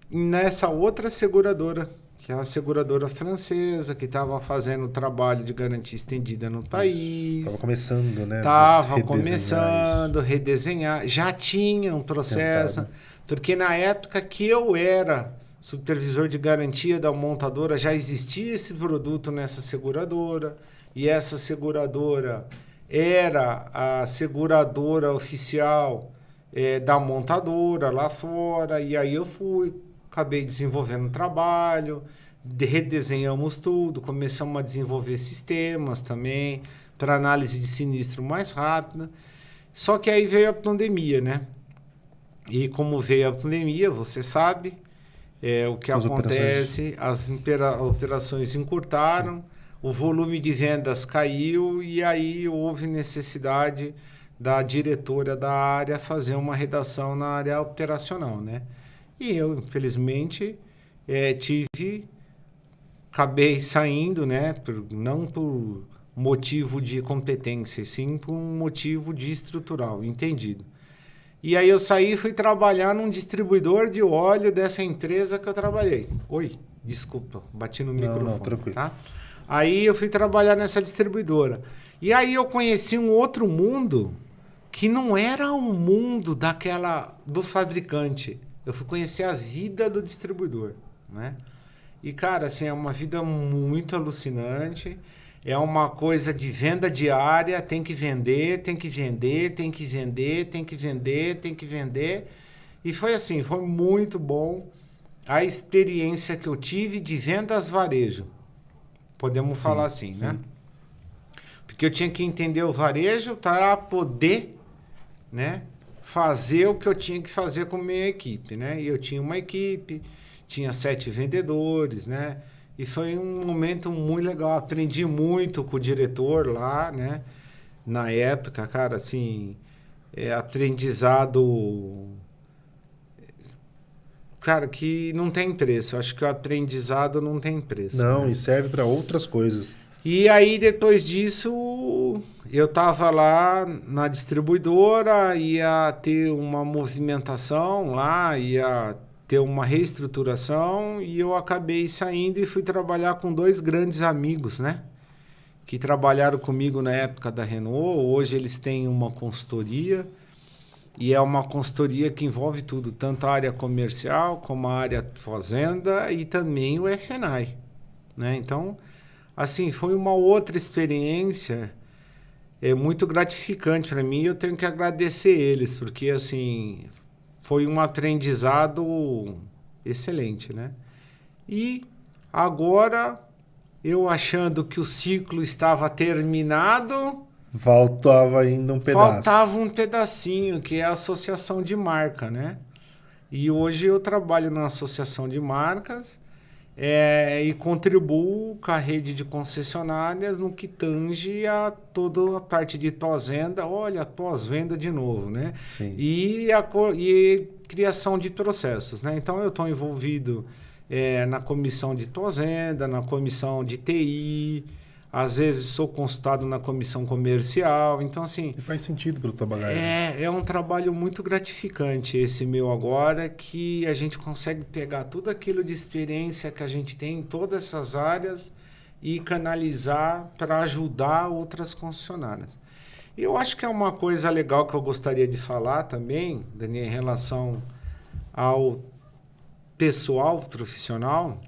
nessa outra seguradora, que é a seguradora francesa, que estava fazendo trabalho de garantia estendida no país. Estava começando, né? Estava começando, redesenhar. Já tinha um processo, porque na época que eu era supervisor de garantia da montadora, já existia esse produto nessa seguradora, e essa seguradora era a seguradora oficial da montadora lá fora, e aí eu acabei desenvolvendo um trabalho, redesenhamos tudo, começamos a desenvolver sistemas também para análise de sinistro mais rápida. Só que aí veio a pandemia, né? E como veio a pandemia, você sabe, o que acontece, as operações encurtaram, o volume de vendas caiu, e aí houve necessidade da diretora da área fazer uma redação na área operacional, né? E eu, infelizmente, acabei saindo, né? Não por motivo de competência, e sim por um motivo de estrutural, entendido. E aí eu saí e fui trabalhar num distribuidor de óleo dessa empresa que eu trabalhei. Oi, desculpa, bati no microfone. Não, tranquilo. Tá? Aí eu fui trabalhar nessa distribuidora. E aí eu conheci um outro mundo que não era o mundo do fabricante. Eu fui conhecer a vida do distribuidor, né? E, cara, assim, é uma vida muito alucinante. É uma coisa de venda diária, tem que vender, tem que vender, tem que vender, tem que vender, tem que vender. E foi assim, foi muito bom a experiência que eu tive de vendas varejo. Podemos falar assim, sim. né? Porque eu tinha que entender o varejo para poder, né, fazer o que eu tinha que fazer com a minha equipe, né? E eu tinha uma equipe, tinha 7 vendedores, né? E foi um momento muito legal. Aprendi muito com o diretor lá, né? Na época, cara, assim, aprendizado... Cara, que não tem preço. Eu acho que o aprendizado não tem preço. Não, né? e serve para outras coisas. E aí, depois disso, eu estava lá na distribuidora, ia ter uma movimentação lá, ia ter uma reestruturação, e eu acabei saindo e fui trabalhar com 2 grandes amigos, né? Que trabalharam comigo na época da Renault. Hoje eles têm uma consultoria, e é uma consultoria que envolve tudo, tanto a área comercial como a área fazenda e também o F&I, né? Então, assim, foi uma outra experiência muito gratificante para mim. Eu tenho que agradecer eles, porque, assim, foi um aprendizado excelente, né? E agora, eu achando que o ciclo estava terminado... Faltava ainda um pedaço. Faltava um pedacinho, que é a associação de marca, né? E hoje eu trabalho na associação de marcas e contribuo com a rede de concessionárias no que tange a toda a parte de pós-venda. Olha, pós-venda de novo, né? Sim. E criação de processos, né? Então eu estou envolvido na comissão de pós-venda, na comissão de TI. Às vezes sou consultado na comissão comercial. Então, assim... E faz sentido para o tua bagagem. É um trabalho muito gratificante esse meu agora, que a gente consegue pegar tudo aquilo de experiência que a gente tem em todas essas áreas e canalizar para ajudar outras concessionárias. E eu acho que é uma coisa legal que eu gostaria de falar também, Daniel, em relação ao pessoal profissional,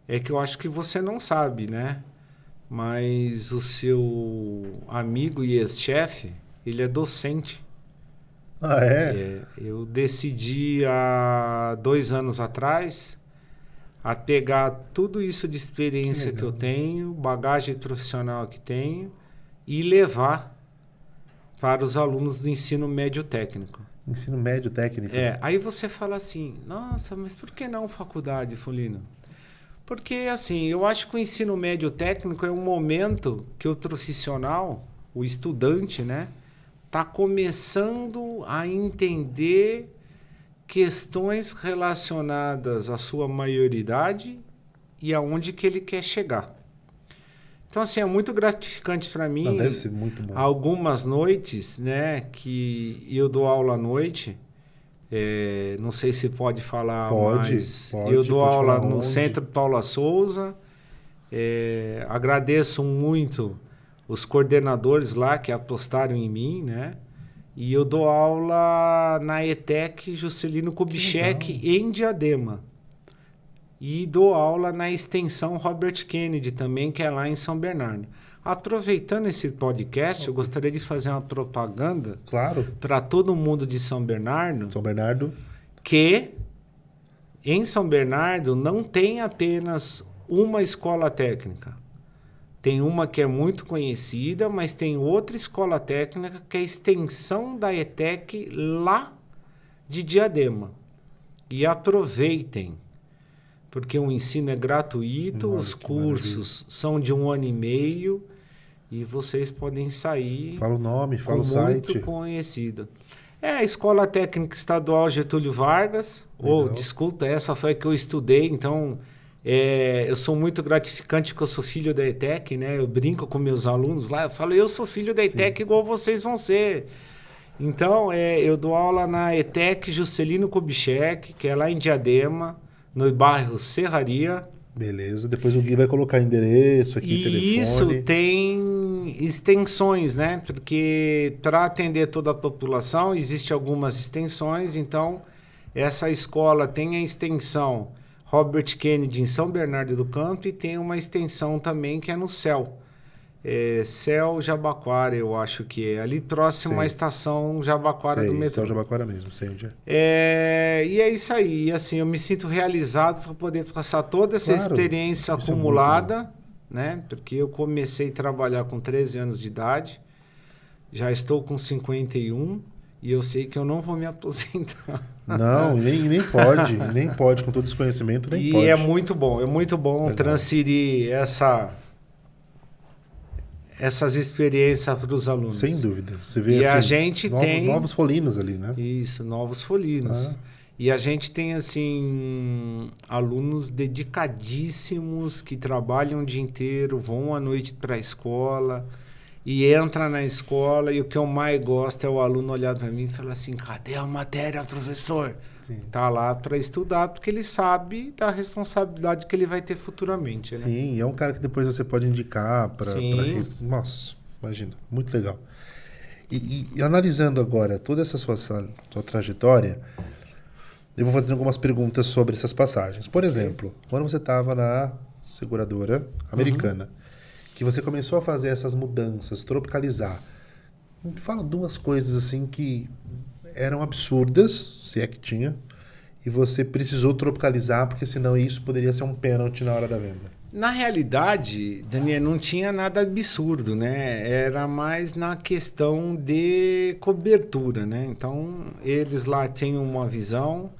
é que eu acho que você não sabe, né? Mas o seu amigo e ex-chefe, ele é docente. Ah, é? Eu decidi há 2 anos atrás a pegar tudo isso de experiência que eu tenho, bagagem profissional que tenho, e levar para os alunos do ensino médio técnico. Ensino médio técnico. Aí você fala assim, nossa, mas por que não faculdade, Folino? Porque, assim, eu acho que o ensino médio técnico é um momento que o profissional, o estudante, né, está começando a entender questões relacionadas à sua maioridade e aonde que ele quer chegar. Então, assim, é muito gratificante para mim. Não, deve ser muito bom. Algumas noites, né, que eu dou aula à noite. Não sei se pode falar, mas eu dou aula no Centro Paula Souza. Agradeço muito os coordenadores lá que apostaram em mim, né? E eu dou aula na ETEC Juscelino Kubitschek em Diadema. E dou aula na extensão Robert Kennedy também, que é lá em São Bernardo. Aproveitando esse podcast, eu gostaria de fazer uma propaganda para todo mundo de São Bernardo. São Bernardo. Que em São Bernardo não tem apenas uma escola técnica. Tem uma que é muito conhecida, mas tem outra escola técnica que é a extensão da ETEC lá de Diadema. E aproveitem, porque o ensino é gratuito, os cursos são de 1 ano e meio e vocês podem sair... Fala o nome, fala o site. Muito conhecido. É a Escola Técnica Estadual Getúlio Vargas. Desculpa, essa foi a que eu estudei, então Eu sou muito gratificante que eu sou filho da ETEC, né? Eu brinco com meus alunos lá, eu falo, eu sou filho da ETEC Sim. igual vocês vão ser. Então, eu dou aula na ETEC Juscelino Kubitschek, que é lá em Diadema, no bairro Serraria. Beleza. Depois o Gui vai colocar endereço aqui, E isso telefone. tem extensões, né? Porque para atender toda a população, existem algumas extensões. Então, essa escola tem a extensão Robert Kennedy em São Bernardo do Campo e tem uma extensão também que é no CEL. CEL Jabaquara, eu acho que é. Ali próximo à Sei. estação Jabaquara do Sei, metrô. São Jabaquara mesmo, sei onde é. E é isso aí. E, assim, eu me sinto realizado para poder passar toda essa Claro, experiência isso é muito bom. acumulada, né? Porque eu comecei a trabalhar com 13 anos de idade, já estou com 51 e eu sei que eu não vou me aposentar. Não, nem pode, nem pode, com todo esse conhecimento, nem E pode. é muito bom Legal. transferir essas experiências para os alunos. Sem dúvida. Você vê E assim, a gente tem novos folinos ali, né? isso, novos folinos. Ah. E a gente tem assim alunos dedicadíssimos que trabalham o dia inteiro, vão à noite para a escola e entra na escola e o que eu mais gosto é o aluno olhar para mim e falar assim: "Cadê a matéria, professor?" Sim. Tá lá para estudar porque ele sabe da responsabilidade que ele vai ter futuramente, né? Sim, é um cara que depois você pode indicar para Sim. eles. Nossa, imagina, muito legal. E analisando agora toda essa sua trajetória, eu vou fazendo algumas perguntas sobre essas passagens. Por exemplo, quando você estava na seguradora americana, que você começou a fazer essas mudanças, tropicalizar, me fala duas coisas assim que eram absurdas, se é que tinha, e você precisou tropicalizar, porque senão isso poderia ser um pênalti na hora da venda. Na realidade, Daniel, não tinha nada absurdo, né? Era mais na questão de cobertura, né? Então, eles lá têm uma visão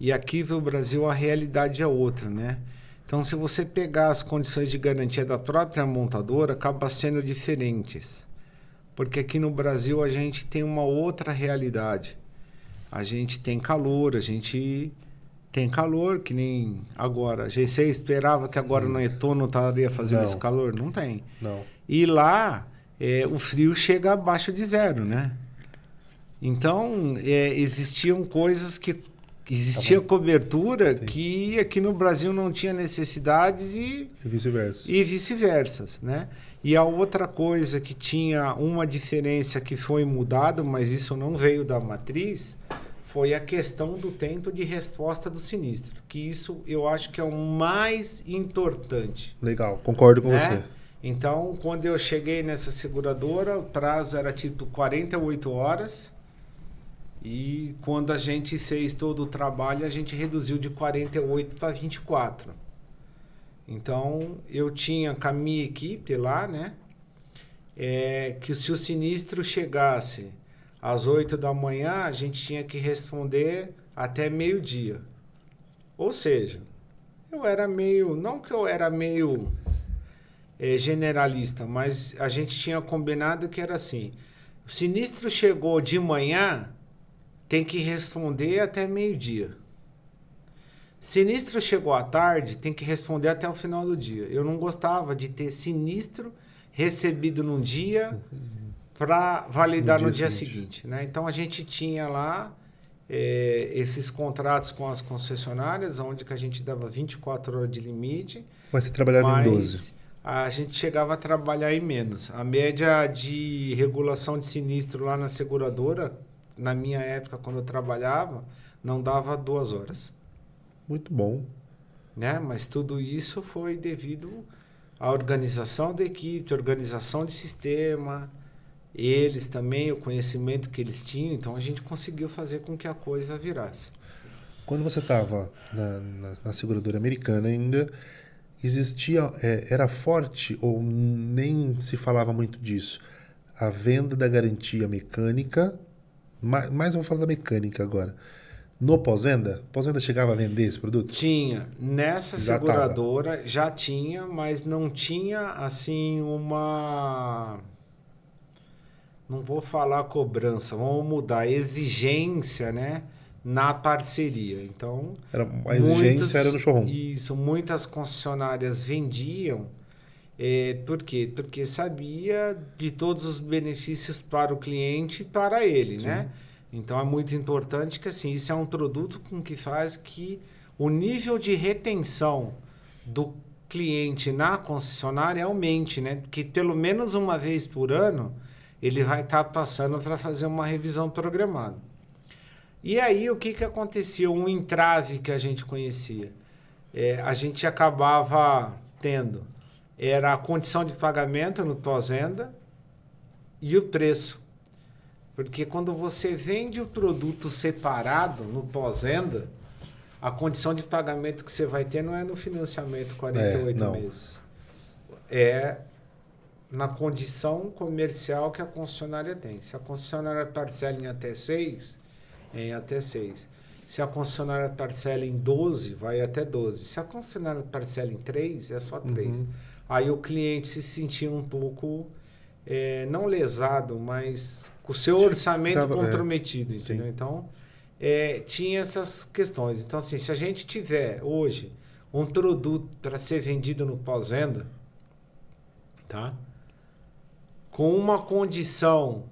e aqui no Brasil a realidade é outra, né? Então, se você pegar as condições de garantia da própria montadora, acaba sendo diferentes. Porque aqui no Brasil a gente tem uma outra realidade. A gente tem calor, que nem agora. Você esperava que agora no outono estaria fazendo Não. esse calor? Não tem. Não. E lá o frio chega abaixo de zero, né? Então existiam coisas que existia cobertura que aqui no Brasil não tinha necessidades E vice-versa. e vice-versa, né? E a outra coisa que tinha uma diferença que foi mudado, mas isso não veio da matriz, foi a questão do tempo de resposta do sinistro, que isso eu acho que é o mais importante. Legal, concordo com né? você. Então, quando eu cheguei nessa seguradora, o prazo era tipo 48 horas. E quando a gente fez todo o trabalho, a gente reduziu de 48 para 24. Então, eu tinha com a minha equipe lá, né? Que se o sinistro chegasse às 8 da manhã, a gente tinha que responder até meio-dia. Ou seja, eu era meio... Não que eu era meio generalista, mas a gente tinha combinado que era assim. O sinistro chegou de manhã, tem que responder até meio-dia. Sinistro chegou à tarde, tem que responder até o final do dia. Eu não gostava de ter sinistro recebido num dia para validar no dia seguinte. Né? Então a gente tinha lá esses contratos com as concessionárias, onde que a gente dava 24 horas de limite. Mas você trabalhava em 12. A gente chegava a trabalhar em menos. A média de regulação de sinistro lá na seguradora, na minha época, quando eu trabalhava, não dava 2 horas. Muito bom. Né? Mas tudo isso foi devido à organização da equipe, organização de sistema, eles também, o conhecimento que eles tinham. Então, a gente conseguiu fazer com que a coisa virasse. Quando você estava na seguradora americana ainda, existia, era forte ou nem se falava muito disso, a venda da garantia mecânica, mas eu vou falar da mecânica agora. No pós-venda? Pós-venda chegava a vender esse produto? Tinha. Nessa Já seguradora já tinha, mas não tinha assim uma... Não vou falar cobrança, vamos mudar. Exigência, né? na parceria. Então, A exigência era no showroom. Isso, muitas concessionárias vendiam. Por quê? Porque sabia de todos os benefícios para o cliente e para ele, né? Então, é muito importante que assim, isso é um produto com que faz que o nível de retenção do cliente na concessionária aumente, né? Que pelo menos uma vez por ano ele vai estar passando para fazer uma revisão programada. E aí o que acontecia? Um entrave que a gente conhecia. A gente acabava tendo era a condição de pagamento no pós-venda e o preço. Porque quando você vende o produto separado no pós-venda, a condição de pagamento que você vai ter não é no financiamento 48 meses. É na condição comercial que a concessionária tem. Se a concessionária parcela em até 6, é em até 6. Se a concessionária parcela em 12, vai até 12. Se a concessionária parcela em 3, é só 3. Aí o cliente se sentia um pouco, não lesado, mas com o seu orçamento comprometido, entendeu? Sim. Então, tinha essas questões. Então, assim, se a gente tiver hoje um produto para ser vendido no pós-venda, tá? Com uma condição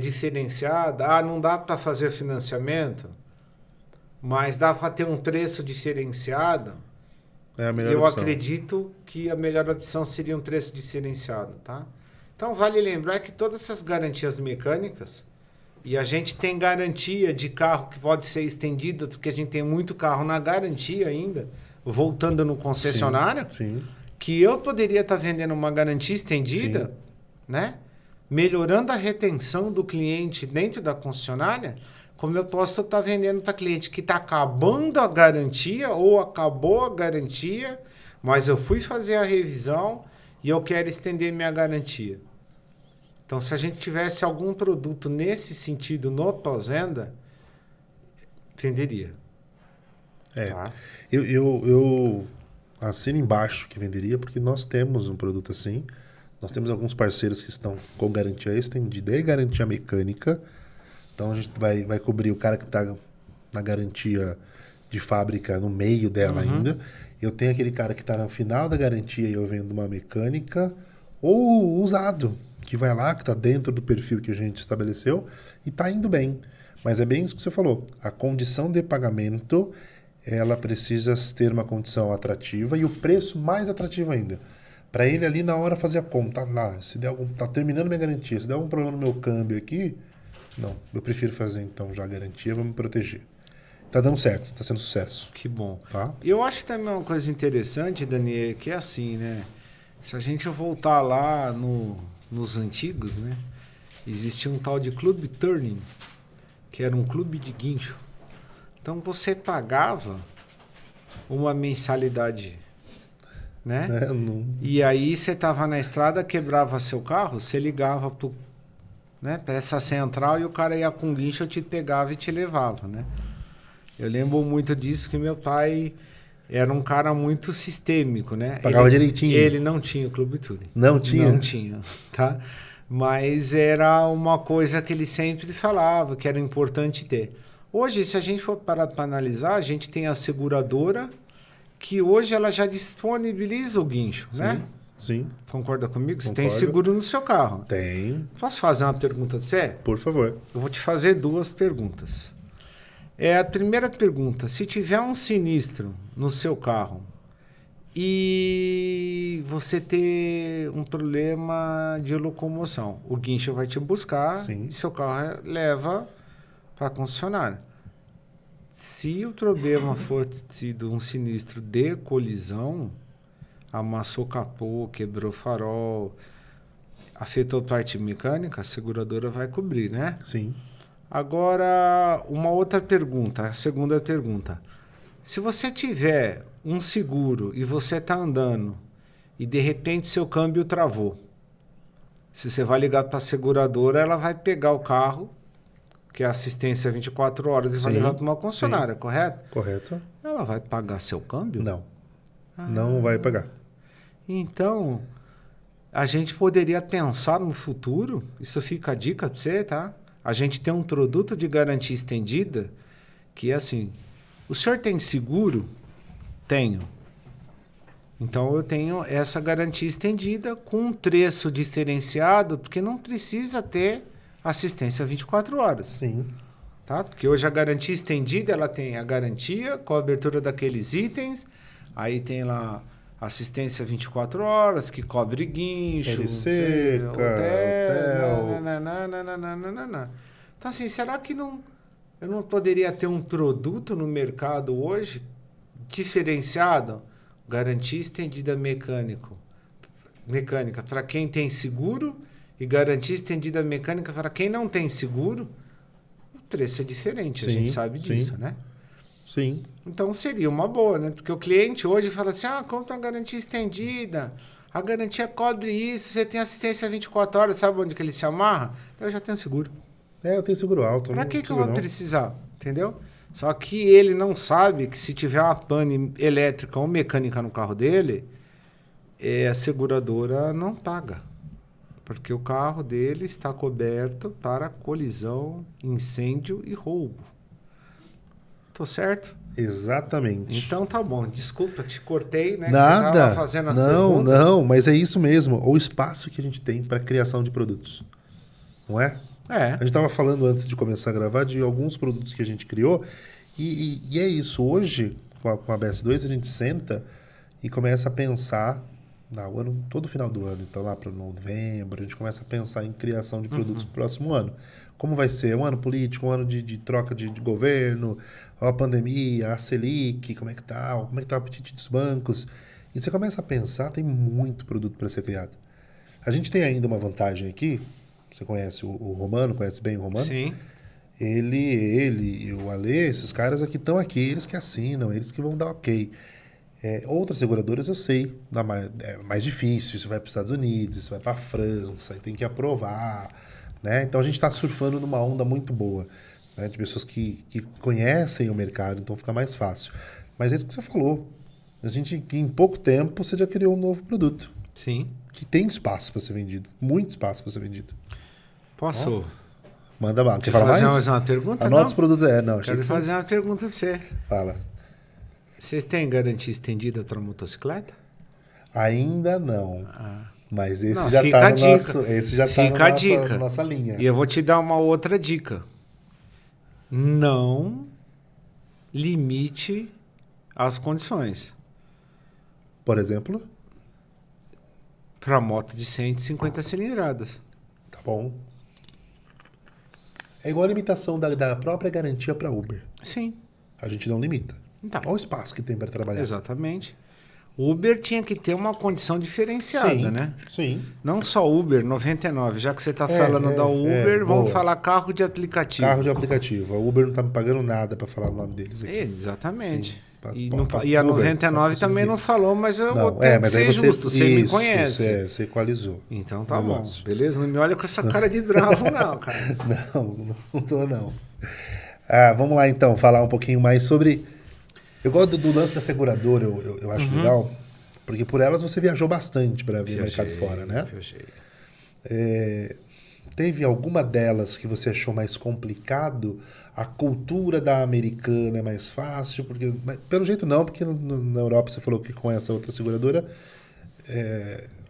diferenciada, não dá para fazer financiamento, mas dá para ter um preço diferenciado, é a melhor eu opção. acredito que a melhor opção seria um preço diferenciado, tá? Então, vale lembrar que todas essas garantias mecânicas, e a gente tem garantia de carro que pode ser estendida, porque a gente tem muito carro na garantia ainda, voltando no concessionário, Sim. que eu poderia estar vendendo uma garantia estendida, né? Melhorando a retenção do cliente dentro da concessionária, como eu posso estar vendendo para cliente que está acabando a garantia ou acabou a garantia, mas eu fui fazer a revisão e eu quero estender minha garantia. Então, se a gente tivesse algum produto nesse sentido no pós-venda, venderia. Tá? Eu assino embaixo que venderia, porque nós temos um produto assim. Nós temos alguns parceiros que estão com garantia estendida e garantia mecânica. Então, a gente vai cobrir o cara que está na garantia de fábrica no meio dela ainda. Eu tenho aquele cara que está no final da garantia e eu vendo uma mecânica ou usado, que vai lá, que está dentro do perfil que a gente estabeleceu e está indo bem. Mas é bem isso que você falou. A condição de pagamento, ela precisa ter uma condição atrativa e o preço mais atrativo ainda. Para ele ali na hora fazer a conta. Se der tá terminando minha garantia, se der algum problema no meu câmbio aqui, não, eu prefiro fazer então já a garantia, vou me proteger. Tá dando certo, tá sendo sucesso. Que bom. Tá? Eu acho também uma coisa interessante, Daniel, que é assim, né? Se a gente voltar lá nos antigos, né? Existia um tal de Clube Turning, que era um clube de guincho. Então você pagava uma mensalidade, né? E aí você estava na estrada, quebrava seu carro, você ligava para essa central e o cara ia com guincho, te pegava e te levava, né? Eu lembro muito disso, que meu pai era um cara muito sistêmico, né? Pagava direitinho. Ele não tinha o Clube Tuning. Não tinha? Não tinha, tá? Mas era uma coisa que ele sempre falava, que era importante ter. Hoje, se a gente for parar para analisar, a gente tem a seguradora, que hoje ela já disponibiliza o guincho, né? Sim. Concorda comigo? Você Concordo. tem seguro no seu carro. Tem. Posso fazer uma pergunta para você? Por favor. Eu vou te fazer 2 perguntas. A primeira pergunta, se tiver um sinistro no seu carro e você ter um problema de locomoção, o guincho vai te buscar e seu carro leva para a concessionária. Se o problema for sido um sinistro de colisão, amassou capô, quebrou farol, afetou parte mecânica, a seguradora vai cobrir, né? Sim. Agora, uma outra pergunta, a segunda pergunta. Se você tiver um seguro e você está andando e de repente seu câmbio travou, se você vai ligar para a seguradora, ela vai pegar o carro, que é assistência 24 horas, e vai levar para uma concessionária, correto? Correto. Ela vai pagar seu câmbio? Não. Não vai pagar. Então, a gente poderia pensar no futuro, isso fica a dica para você, tá? A gente tem um produto de garantia estendida que é assim, o senhor tem seguro? Tenho. Então eu tenho essa garantia estendida com um preço diferenciado, porque não precisa ter assistência 24 horas. Sim. Tá? Porque hoje a garantia estendida, ela tem a garantia com a abertura daqueles itens, aí tem lá assistência 24 horas, que cobre guincho, LC, hotel. nananana. Então assim, será que eu não poderia ter um produto no mercado hoje diferenciado? Garantia estendida mecânica para quem tem seguro e garantia estendida mecânica para quem não tem seguro. O preço é diferente, a gente sabe disso, né? Sim. Então seria uma boa, né? Porque o cliente hoje fala assim, compra uma garantia estendida, a garantia cobre isso, você tem assistência 24 horas, sabe onde que ele se amarra? Eu já tenho seguro. Eu tenho seguro alto. Para que eu vou precisar? Entendeu? Só que ele não sabe que se tiver uma pane elétrica ou mecânica no carro dele, a seguradora não paga. Porque o carro dele está coberto para colisão, incêndio e roubo. Tô certo? Exatamente. Então tá bom. Desculpa, te cortei, né? Nada. Você tava fazendo as perguntas. Não, mas é isso mesmo. O espaço que a gente tem para criação de produtos. Não é? A gente estava falando antes de começar a gravar de alguns produtos que a gente criou e é isso. Hoje, com a BS2, a gente senta e começa a pensar todo final do ano. Então, lá para novembro, a gente começa a pensar em criação de produtos para o próximo ano. Como vai ser? Um ano político, um ano de troca de governo, a pandemia, a Selic, como é que tá o apetite dos bancos. E você começa a pensar, tem muito produto para ser criado. A gente tem ainda uma vantagem aqui. Você conhece o Romano, conhece bem o Romano? Sim. Ele e o Ale, esses caras aqui estão aqui, eles que assinam, eles que vão dar ok. Outras seguradoras eu sei, é mais difícil, isso vai para os Estados Unidos, isso vai para a França, e tem que aprovar. Né? Então a gente está surfando numa onda muito boa, né? De pessoas que conhecem o mercado, então fica mais fácil. Mas é isso que você falou. Que em pouco tempo você já criou um novo produto. Sim. Que tem espaço para ser vendido, muito espaço para ser vendido. Posso? Manda bala. Quer fazer falar mais uma pergunta? Anota os produtos. Quero fazer uma pergunta para você. Fala. Vocês têm garantia estendida para motocicleta? Ainda não. Mas esse não, já está no nosso, esse já está na nossa linha. E eu vou te dar uma outra dica. Não limite as condições. Por exemplo? Para moto de 150 cilindradas. Tá bom. É igual a limitação da própria garantia para Uber. Sim. A gente não limita. Então, olha o espaço que tem para trabalhar. Exatamente. Uber tinha que ter uma condição diferenciada, né? Sim. Não só Uber 99. Já que você está falando da Uber, vamos falar carro de aplicativo. Carro de aplicativo. A Uber não está me pagando nada para falar o nome deles aqui. Exatamente. E a 99 também não falou, mas eu vou ter que ser justo. Você me conhece. Você equalizou. Então tá bom. Beleza? Não me olha com essa cara de bravo, não, cara. Não tô, não. Vamos lá, então, falar um pouquinho mais sobre... Eu gosto do lance da seguradora, eu acho legal, porque por elas você viajou bastante para ver o mercado fora, né? Teve alguma delas que você achou mais complicado? A cultura da americana é mais fácil? Porque, pelo jeito não, porque na Europa você falou que com essa outra seguradora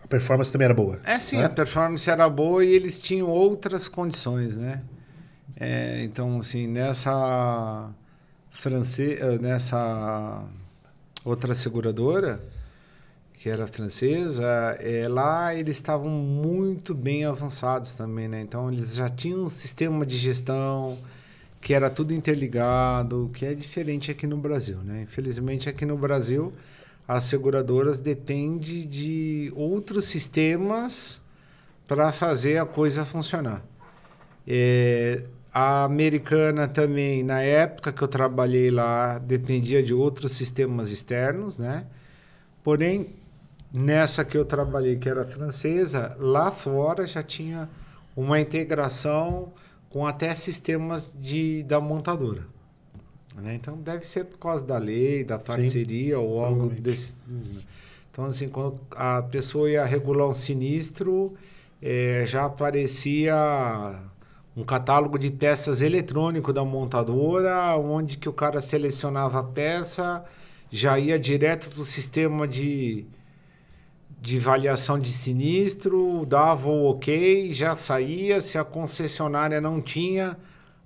a performance também era boa. Sim, né? A performance era boa e eles tinham outras condições, né? Então, assim, nessa outra seguradora, que era francesa, lá eles estavam muito bem avançados também, né? Então, eles já tinham um sistema de gestão que era tudo interligado, que é diferente aqui no Brasil, né? Infelizmente, aqui no Brasil, as seguradoras dependem de outros sistemas para fazer a coisa funcionar. A americana também, na época que eu trabalhei lá, dependia de outros sistemas externos, né? Porém, nessa que eu trabalhei, que era francesa, lá fora já tinha uma integração com até sistemas da montadora. Né? Então, deve ser por causa da lei, da parceria ou algo desse... Então, assim, quando a pessoa ia regular um sinistro, já aparecia um catálogo de peças eletrônico da montadora, onde que o cara selecionava a peça, já ia direto para o sistema de avaliação de sinistro, dava o ok, já saía. Se a concessionária não tinha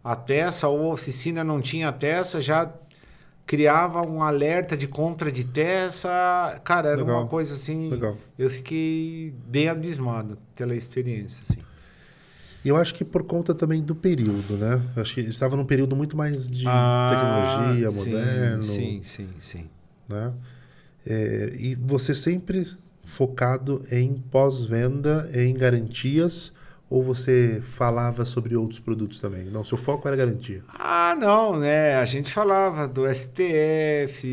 a peça ou a oficina não tinha a peça, já criava um alerta de compra de peça. Cara, era uma coisa assim... Legal. Eu fiquei bem abismado pela experiência, assim. E eu acho que por conta também do período, né? Eu acho que estava num período muito mais de tecnologia, moderno. Sim. Né? E você sempre focado em pós-venda, em garantias, ou você falava sobre outros produtos também? Não, seu foco era garantia. Não, né? A gente falava do SPF,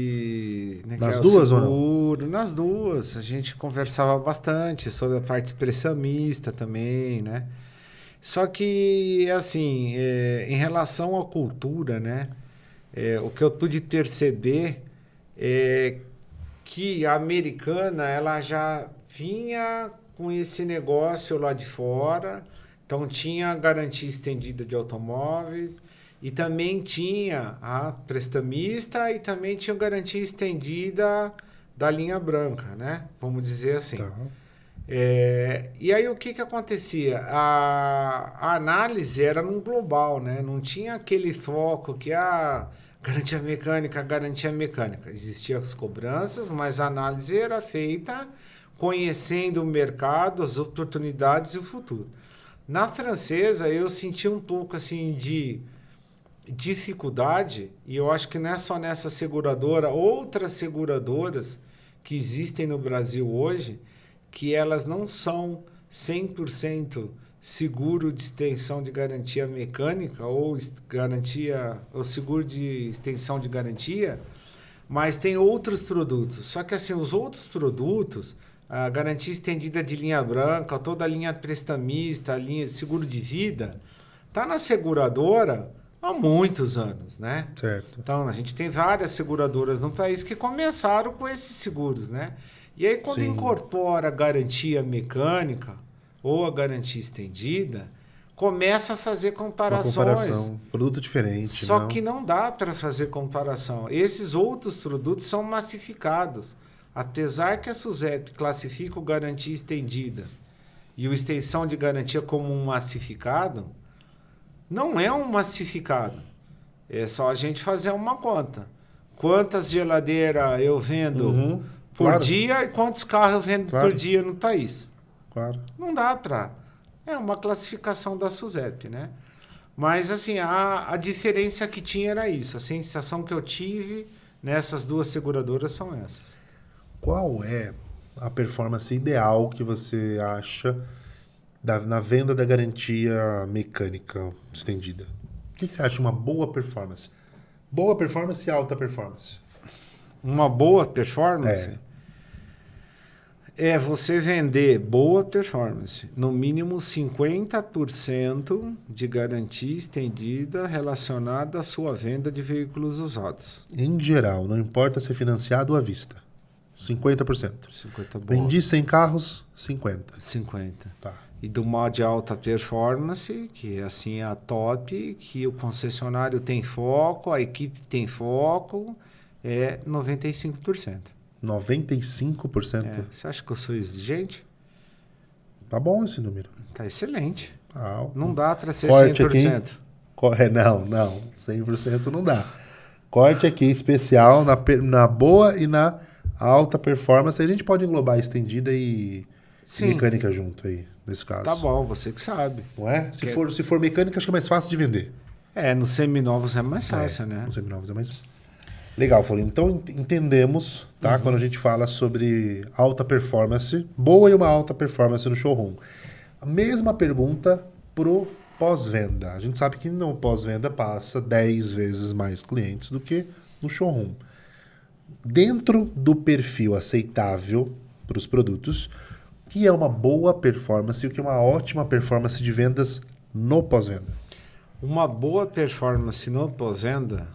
né, nas duas seguro, ou não? Nas duas. A gente conversava bastante sobre a parte prestamista também, né? Só que, assim, em relação à cultura, né? O que eu pude perceber é que a americana, ela já vinha com esse negócio lá de fora, então tinha garantia estendida de automóveis e também tinha a prestamista e também tinha garantia estendida da linha branca, né? Vamos dizer assim. Tá. E aí o que acontecia? A análise era num global, né? Não tinha aquele foco que garantia mecânica. Existiam as cobranças, mas a análise era feita conhecendo o mercado, as oportunidades e o futuro. Na francesa, eu senti um pouco assim de dificuldade, e eu acho que não é só nessa seguradora, outras seguradoras que existem no Brasil hoje, que elas não são 100% seguro de extensão de garantia mecânica ou seguro de extensão de garantia, mas tem outros produtos. Só que assim, os outros produtos, a garantia estendida de linha branca, toda a linha prestamista, a linha de seguro de vida, está na seguradora há muitos anos, né? Certo. Então, a gente tem várias seguradoras no país que começaram com esses seguros, né? E aí, quando incorpora a garantia mecânica ou a garantia estendida, começa a fazer comparações. Uma comparação, produto diferente. Só que não dá para fazer comparação. Esses outros produtos são massificados. Apesar que a SUSEP classifica o garantia estendida e o extensão de garantia como um massificado, não é um massificado. É só a gente fazer uma conta. Quantas geladeiras eu vendo por dia e quantos carros eu vendo por dia no país? Claro. Não dá para... É uma classificação da SUSEP, né? Mas, assim, a diferença que tinha era isso. A sensação que eu tive nessas duas seguradoras são essas. Qual é a performance ideal que você acha na venda da garantia mecânica estendida? O que você acha uma boa performance? Boa performance e alta performance. Uma boa performance? É você vender boa performance. No mínimo 50% de garantia estendida relacionada à sua venda de veículos usados. Em geral, não importa se é financiado ou à vista. 50%. 50 boa. Vendi 100 carros, 50. 50. Tá. E do modo de alta performance, que assim é a top, que o concessionário tem foco, a equipe tem foco, é 95%. 95%? Você acha que eu sou exigente? Tá bom esse número. Tá excelente. Ah, não dá para ser corte 100%. Aqui. Não. 100% não dá. Corte aqui especial na boa e na alta performance. A gente pode englobar estendida e mecânica junto aí, nesse caso. Tá bom, você que sabe. Não é? Se for mecânica, acho que é mais fácil de vender. Nos seminovos é mais fácil, né? Nos seminovos é mais... Legal, Florinho. Então, entendemos, tá? Quando a gente fala sobre alta performance, boa e uma alta performance no showroom. A mesma pergunta pro pós-venda. A gente sabe que no pós-venda passa 10 vezes mais clientes do que no showroom. Dentro do perfil aceitável para os produtos, o que é uma boa performance e o que é uma ótima performance de vendas no pós-venda? Uma boa performance no pós-venda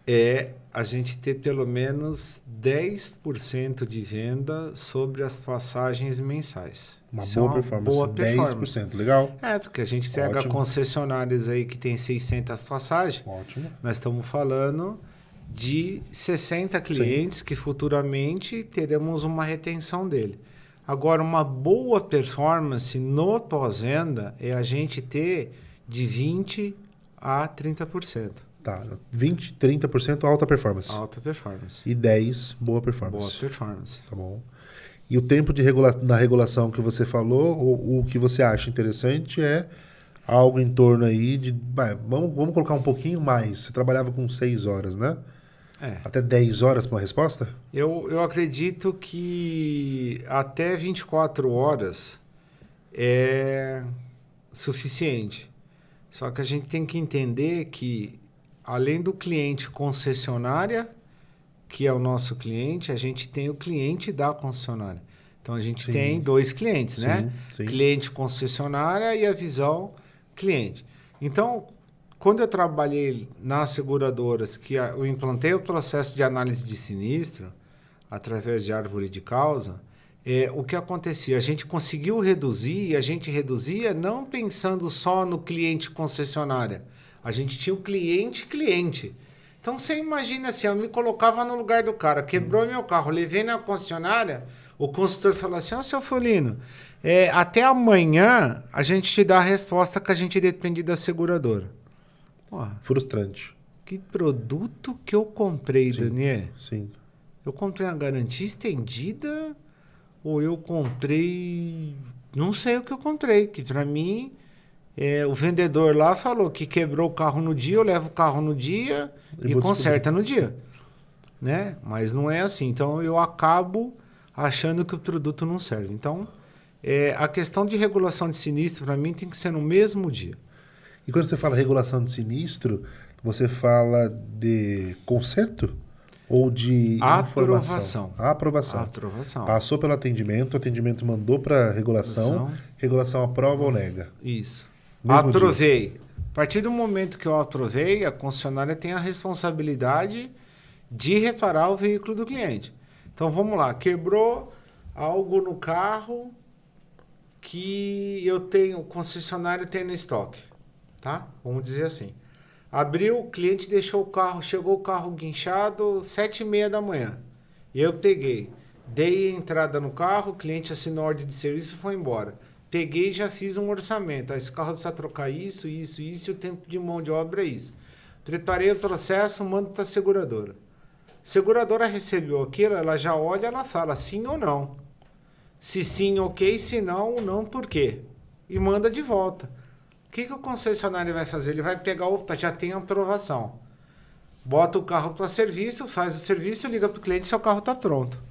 é a gente ter pelo menos 10% de venda sobre as passagens mensais. Uma Isso boa é uma performance. boa 10%, legal? Porque a gente pega Ótimo. concessionárias aí que tem 600 passagens. Ótimo. Nós estamos falando de 60 clientes que futuramente teremos uma retenção dele. Agora, uma boa performance no pós-venda é a gente ter de 20% a 30%. Tá, 20%, 30% alta performance. Alta performance. E 10% boa performance. Boa performance. Tá bom. E o tempo na regulação que você falou, o que você acha interessante é algo em torno aí de... Vamos colocar um pouquinho mais. Você trabalhava com 6 horas, né? Até 10 horas para uma resposta? Eu acredito que até 24 horas é suficiente. Só que a gente tem que entender que, além do cliente concessionária, que é o nosso cliente, a gente tem o cliente da concessionária. Então, a gente tem 2 clientes, né? Sim. Cliente concessionária e a visão cliente. Então, quando eu trabalhei nas seguradoras, que eu implantei o processo de análise de sinistro, através de árvore de causa, o que acontecia? A gente conseguiu reduzir, e a gente reduzia não pensando só no cliente concessionária. A gente tinha o cliente. Então, você imagina assim, eu me colocava no lugar do cara, quebrou meu carro, levei na concessionária, o consultor falou assim, seu Folino, até amanhã a gente te dá a resposta que a gente depende da seguradora. Porra, frustrante. Que produto que eu comprei, Daniel? Sim. Eu comprei uma garantia estendida ou eu comprei... Não sei o que eu comprei, que para mim... o vendedor lá falou que quebrou o carro no dia, eu levo o carro no dia e conserta no dia. Né? Mas não é assim. Então, eu acabo achando que o produto não serve. Então, a questão de regulação de sinistro, para mim, tem que ser no mesmo dia. E quando você fala regulação de sinistro, você fala de conserto ou de informação? Aprovação. Passou pelo atendimento, o atendimento mandou para regulação aprova ou nega. Isso. Mesmo aprovei. Dia. A partir do momento que eu aprovei, a concessionária tem a responsabilidade de reparar o veículo do cliente. Então, vamos lá. Quebrou algo no carro que o concessionário tem no estoque. Tá? Vamos dizer assim. Abriu, o cliente deixou o carro, chegou o carro guinchado 7h30 da manhã. E eu peguei, dei a entrada no carro, o cliente assinou a ordem de serviço e foi embora. Peguei e já fiz um orçamento. Esse carro precisa trocar isso, e o tempo de mão de obra é isso. Preparei o processo, mando para a seguradora. Seguradora recebeu aquilo, ela já olha, ela fala sim ou não. Se sim, ok, se não, não, por quê? E manda de volta. O que o concessionário vai fazer? Ele vai pegar, já tem aprovação. Bota o carro para serviço, faz o serviço, liga para o cliente, seu carro está pronto.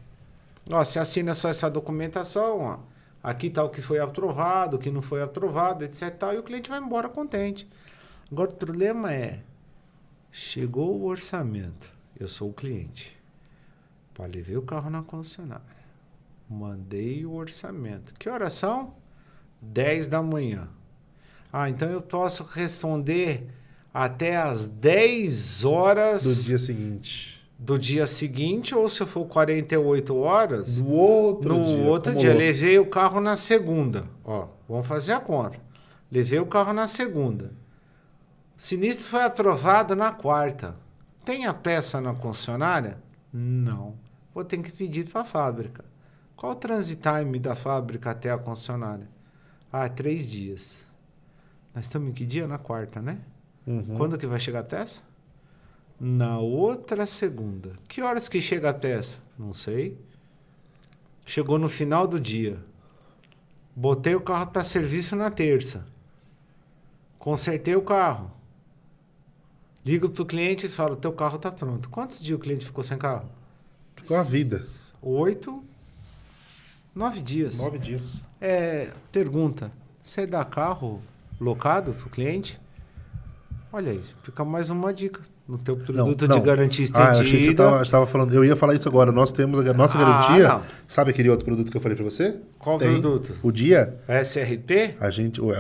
Você assina só essa documentação, aqui está o que foi aprovado, o que não foi aprovado, etc. E o cliente vai embora contente. Agora, o problema chegou o orçamento, eu sou o cliente. Levei o carro na concessionária, mandei o orçamento. Que horas são? 10 da manhã. Então eu posso responder até às 10 horas... do dia seguinte. Do dia seguinte, ou se for 48 horas... No outro dia. Levei o carro na segunda. Vamos fazer a conta. Levei o carro na segunda. O sinistro foi aprovado na quarta. Tem a peça na concessionária? Não. Vou ter que pedir para a fábrica. Qual o transit time da fábrica até a concessionária? 3 dias. Nós estamos em que dia? Na quarta, né? Uhum. Quando que vai chegar a peça? Na outra segunda. Que horas que chega a peça? Não sei. Chegou no final do dia. Botei o carro para serviço na terça. Consertei o carro. Ligo para o cliente e falo, teu carro está pronto. Quantos dias o cliente ficou sem carro? Ficou a vida. 8, 9 dias. 9 dias. Pergunta, você dá carro locado para o cliente? Olha aí, fica mais uma dica. No teu produto de garantia estendida. Eu achei que você estava falando. Eu ia falar isso agora. Nós temos a nossa garantia. Não. Sabe aquele outro produto que eu falei para você? Qual produto? O Dia. SRT?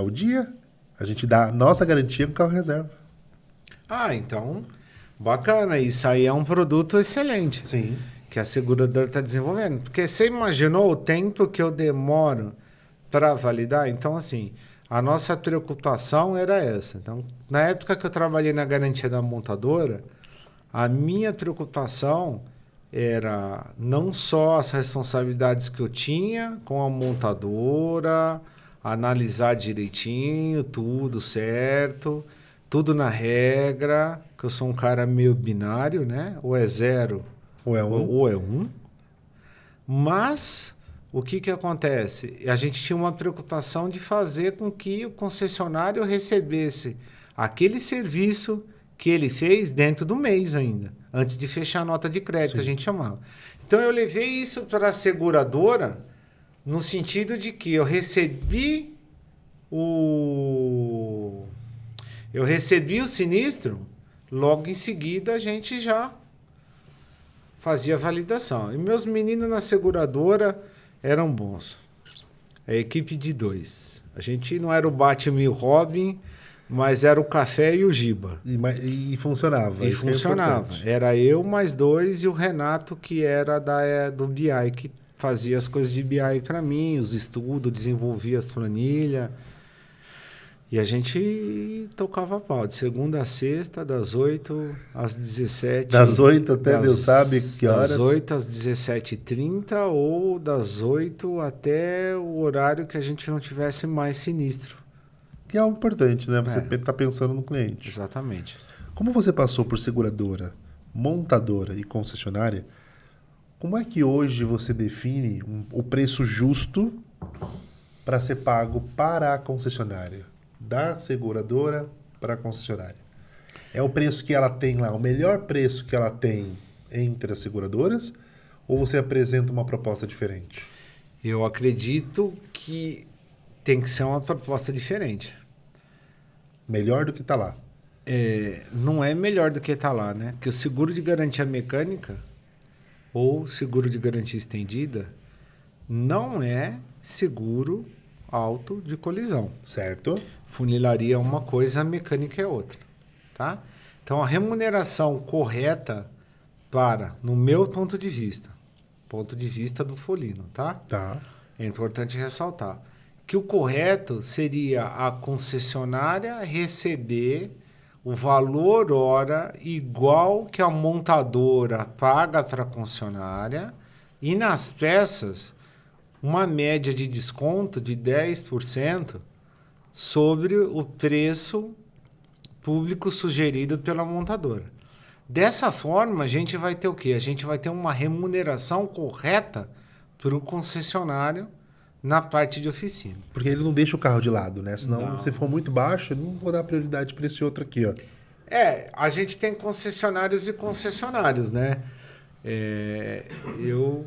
O Dia. A gente dá a nossa garantia com carro reserva. Então, Bacana, isso aí é um produto excelente. Sim. Que a seguradora está desenvolvendo. Porque você imaginou o tempo que eu demoro para validar? Então, assim, a nossa preocupação era essa. Então, na época que eu trabalhei na garantia da montadora, a minha preocupação era não só as responsabilidades que eu tinha com a montadora, analisar direitinho, tudo certo, tudo na regra, que eu sou um cara meio binário, né? Ou é zero, Ou é um? ou é um. Mas o que acontece? A gente tinha uma preocupação de fazer com que o concessionário recebesse aquele serviço que ele fez dentro do mês ainda, antes de fechar a nota de crédito, Sim. a gente chamava. Então eu levei isso para a seguradora no sentido de que eu recebi o sinistro, logo em seguida a gente já fazia a validação. E meus meninos na seguradora eram bons. A equipe de 2. A gente não era o Batman e o Robin, mas era o Café e o Giba. E funcionava. E isso que é funcionava. importante. Era eu mais 2 e o Renato, que era do BI, que fazia as coisas de BI para mim, os estudos, desenvolvia as planilhas. E a gente tocava pau, de segunda a sexta, das 8 às 17. Das 8 até Deus sabe que horas. Das 8 às 17h30 ou das 8 até o horário que a gente não tivesse mais sinistro. Que é algo importante, né? Você está pensando no cliente. Exatamente. Como você passou por seguradora, montadora e concessionária, como é que hoje você define o preço justo para ser pago para a concessionária? Da seguradora para a concessionária. É o preço que ela tem lá, o melhor preço que ela tem entre as seguradoras? Ou você apresenta uma proposta diferente? Eu acredito que tem que ser uma proposta diferente. Melhor do que está lá. Não é melhor do que está lá, né? Porque o seguro de garantia mecânica ou seguro de garantia estendida não é seguro auto de colisão. Certo. Funilaria é uma coisa, a mecânica é outra, tá? Então, a remuneração correta no meu ponto de vista do Folino, tá? Tá. É importante ressaltar que o correto seria a concessionária receber o valor hora igual que a montadora paga para a concessionária e nas peças uma média de desconto de 10% sobre o preço público sugerido pela montadora. Dessa forma, a gente vai ter o quê? A gente vai ter uma remuneração correta para o concessionário na parte de oficina. Porque ele não deixa o carro de lado, né? Senão, Não. se for muito baixo, eu não vou dar prioridade para esse outro aqui, ó. A gente tem concessionários e concessionários, né? Eu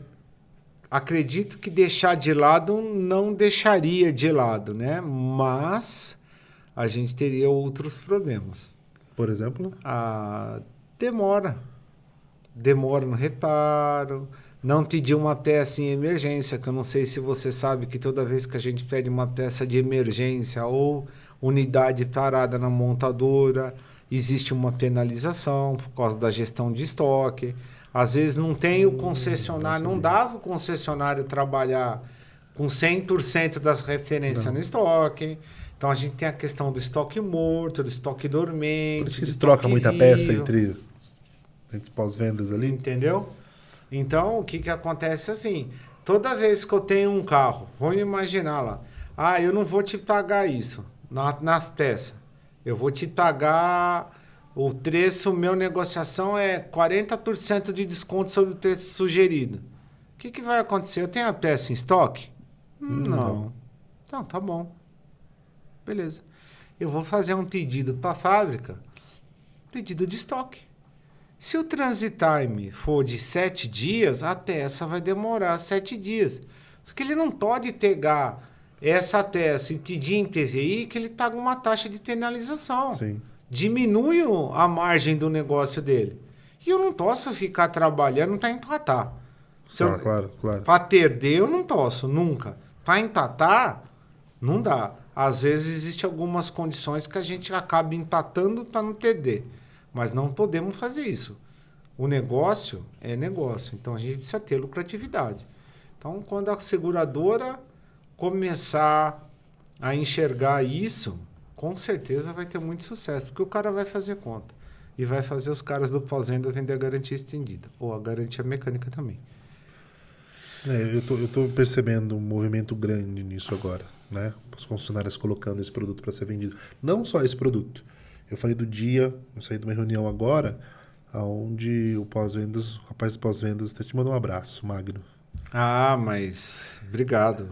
acredito que deixar de lado não deixaria de lado, né? Mas a gente teria outros problemas. Por exemplo? Demora no reparo, não pedir uma peça em emergência, que eu não sei se você sabe que toda vez que a gente pede uma peça de emergência ou unidade parada na montadora, existe uma penalização por causa da gestão de estoque. Às vezes não tem o concessionário, não dava o concessionário trabalhar com 100% das referências no estoque. Então a gente tem a questão do estoque morto, do estoque dormente. Por isso que se troca muita peça entre pós-vendas ali. Entendeu? Então o que acontece assim? Toda vez que eu tenho um carro, vamos imaginar lá, eu não vou te pagar isso nas peças. Eu vou te pagar o preço, meu negociação é 40% de desconto sobre o preço sugerido. O que vai acontecer? Eu tenho a peça em estoque? Não. Então, tá bom. Beleza. Eu vou fazer um pedido para a fábrica, pedido de estoque. Se o transit time for de 7 dias, a peça vai demorar 7 dias. Só que ele não pode pegar essa peça e pedir em PVI que ele paga uma taxa de penalização. Sim. Diminui a margem do negócio dele. E eu não posso ficar trabalhando para empatar. Claro. Para perder eu não posso, nunca. Para empatar, não dá. Às vezes existem algumas condições que a gente acaba empatando para não perder. Mas não podemos fazer isso. O negócio é negócio, então a gente precisa ter lucratividade. Então, quando a seguradora começar a enxergar isso, com certeza vai ter muito sucesso, porque o cara vai fazer conta. E vai fazer os caras do pós-venda vender a garantia estendida, ou a garantia mecânica também. Eu tô percebendo um movimento grande nisso agora, né? Os concessionários colocando esse produto para ser vendido. Não só esse produto. Eu falei do dia, eu saí de uma reunião agora, onde o rapaz do pós-vendas até te mandou um abraço, Magno. Ah, mas obrigado.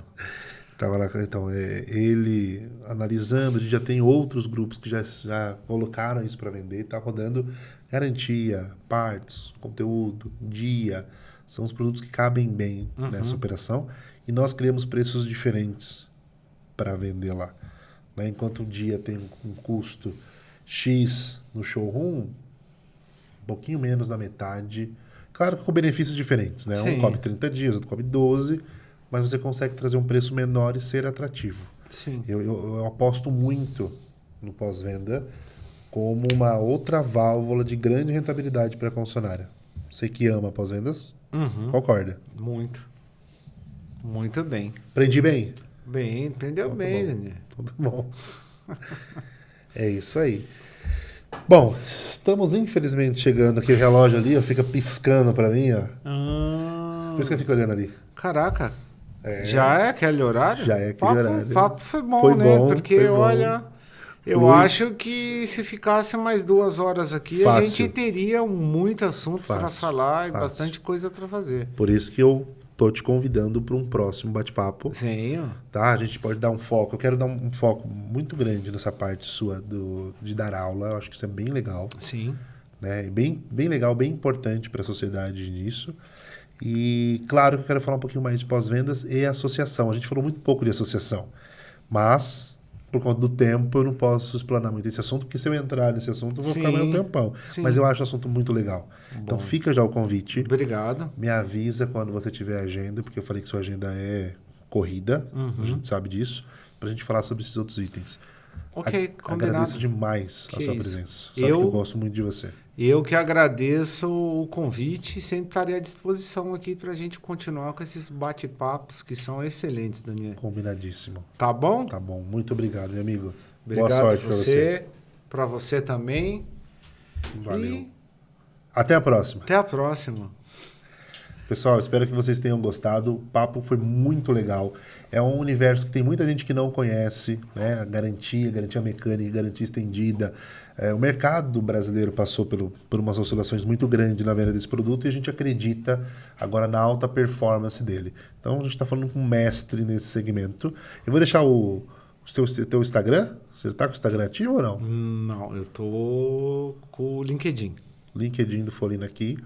Tava lá, então, ele analisando, a gente já tem outros grupos que já colocaram isso para vender, tá rodando garantia, partes, conteúdo, dia, são os produtos que cabem bem nessa operação e nós criamos preços diferentes para vender lá. Né? Enquanto o dia tem um custo X no showroom, um pouquinho menos da metade, claro que com benefícios diferentes, né? Sim. Um cobre 30 dias, outro cobre 12, mas você consegue trazer um preço menor e ser atrativo. Sim. Eu aposto muito no pós-venda como uma outra válvula de grande rentabilidade para a concessionária. Você que ama pós-vendas, concorda? Muito. Muito bem. Aprendi bem? Bem, entendeu Então, bem, tá bom. Daniel. Então tá bom. É isso aí. Bom, estamos infelizmente chegando aqui. O relógio ali ó, fica piscando para mim. Ó. Por isso que eu fico olhando ali. Caraca. Já é aquele horário? Já é aquele horário. O papo foi bom, Foi né? bom, Porque, foi bom. olha, eu Flui. acho que se ficasse mais 2 horas aqui, a Fácil. gente teria muito assunto para Fácil, falar e fácil. bastante coisa para fazer. Por isso que eu tô te convidando para um próximo bate-papo. Sim. Tá? A gente pode dar um foco. Eu quero dar um foco muito grande nessa parte sua de dar aula. Eu acho que isso é bem legal. Sim. Né? Bem legal, bem importante para a sociedade nisso. E claro que eu quero falar um pouquinho mais de pós-vendas e associação. A gente falou muito pouco de associação, mas por conta do tempo eu não posso explanar muito esse assunto, porque se eu entrar nesse assunto eu vou ficar mais um tempão. Sim. Mas eu acho o assunto muito legal. Então fica já o convite. Obrigado. Me avisa quando você tiver agenda, porque eu falei que sua agenda é corrida, a gente sabe disso, para a gente falar sobre esses outros itens. Ok, combinado. Agradeço demais a Que sua isso. presença. Sabe que eu gosto muito de você. Eu que agradeço o convite e sempre estarei à disposição aqui para a gente continuar com esses bate-papos que são excelentes, Daniel. Combinadíssimo. Tá bom? Tá bom. Muito obrigado, meu amigo. Obrigado Boa sorte para você. Para você também. Valeu. E Até a próxima. até a próxima. Pessoal, espero que vocês tenham gostado. O papo foi muito legal. É um universo que tem muita gente que não conhece, né? A garantia mecânica, garantia estendida. O mercado brasileiro passou por umas oscilações muito grandes na venda desse produto e a gente acredita agora na alta performance dele. Então, a gente está falando com um mestre nesse segmento. Eu vou deixar o teu Instagram. Você está com o Instagram ativo ou não? Não, eu tô com o LinkedIn. LinkedIn do Folina aqui,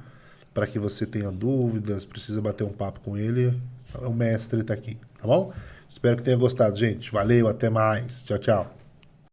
para que você tenha dúvidas, precisa bater um papo com ele. O mestre está aqui, tá bom? Espero que tenha gostado, gente. Valeu, até mais. Tchau, tchau.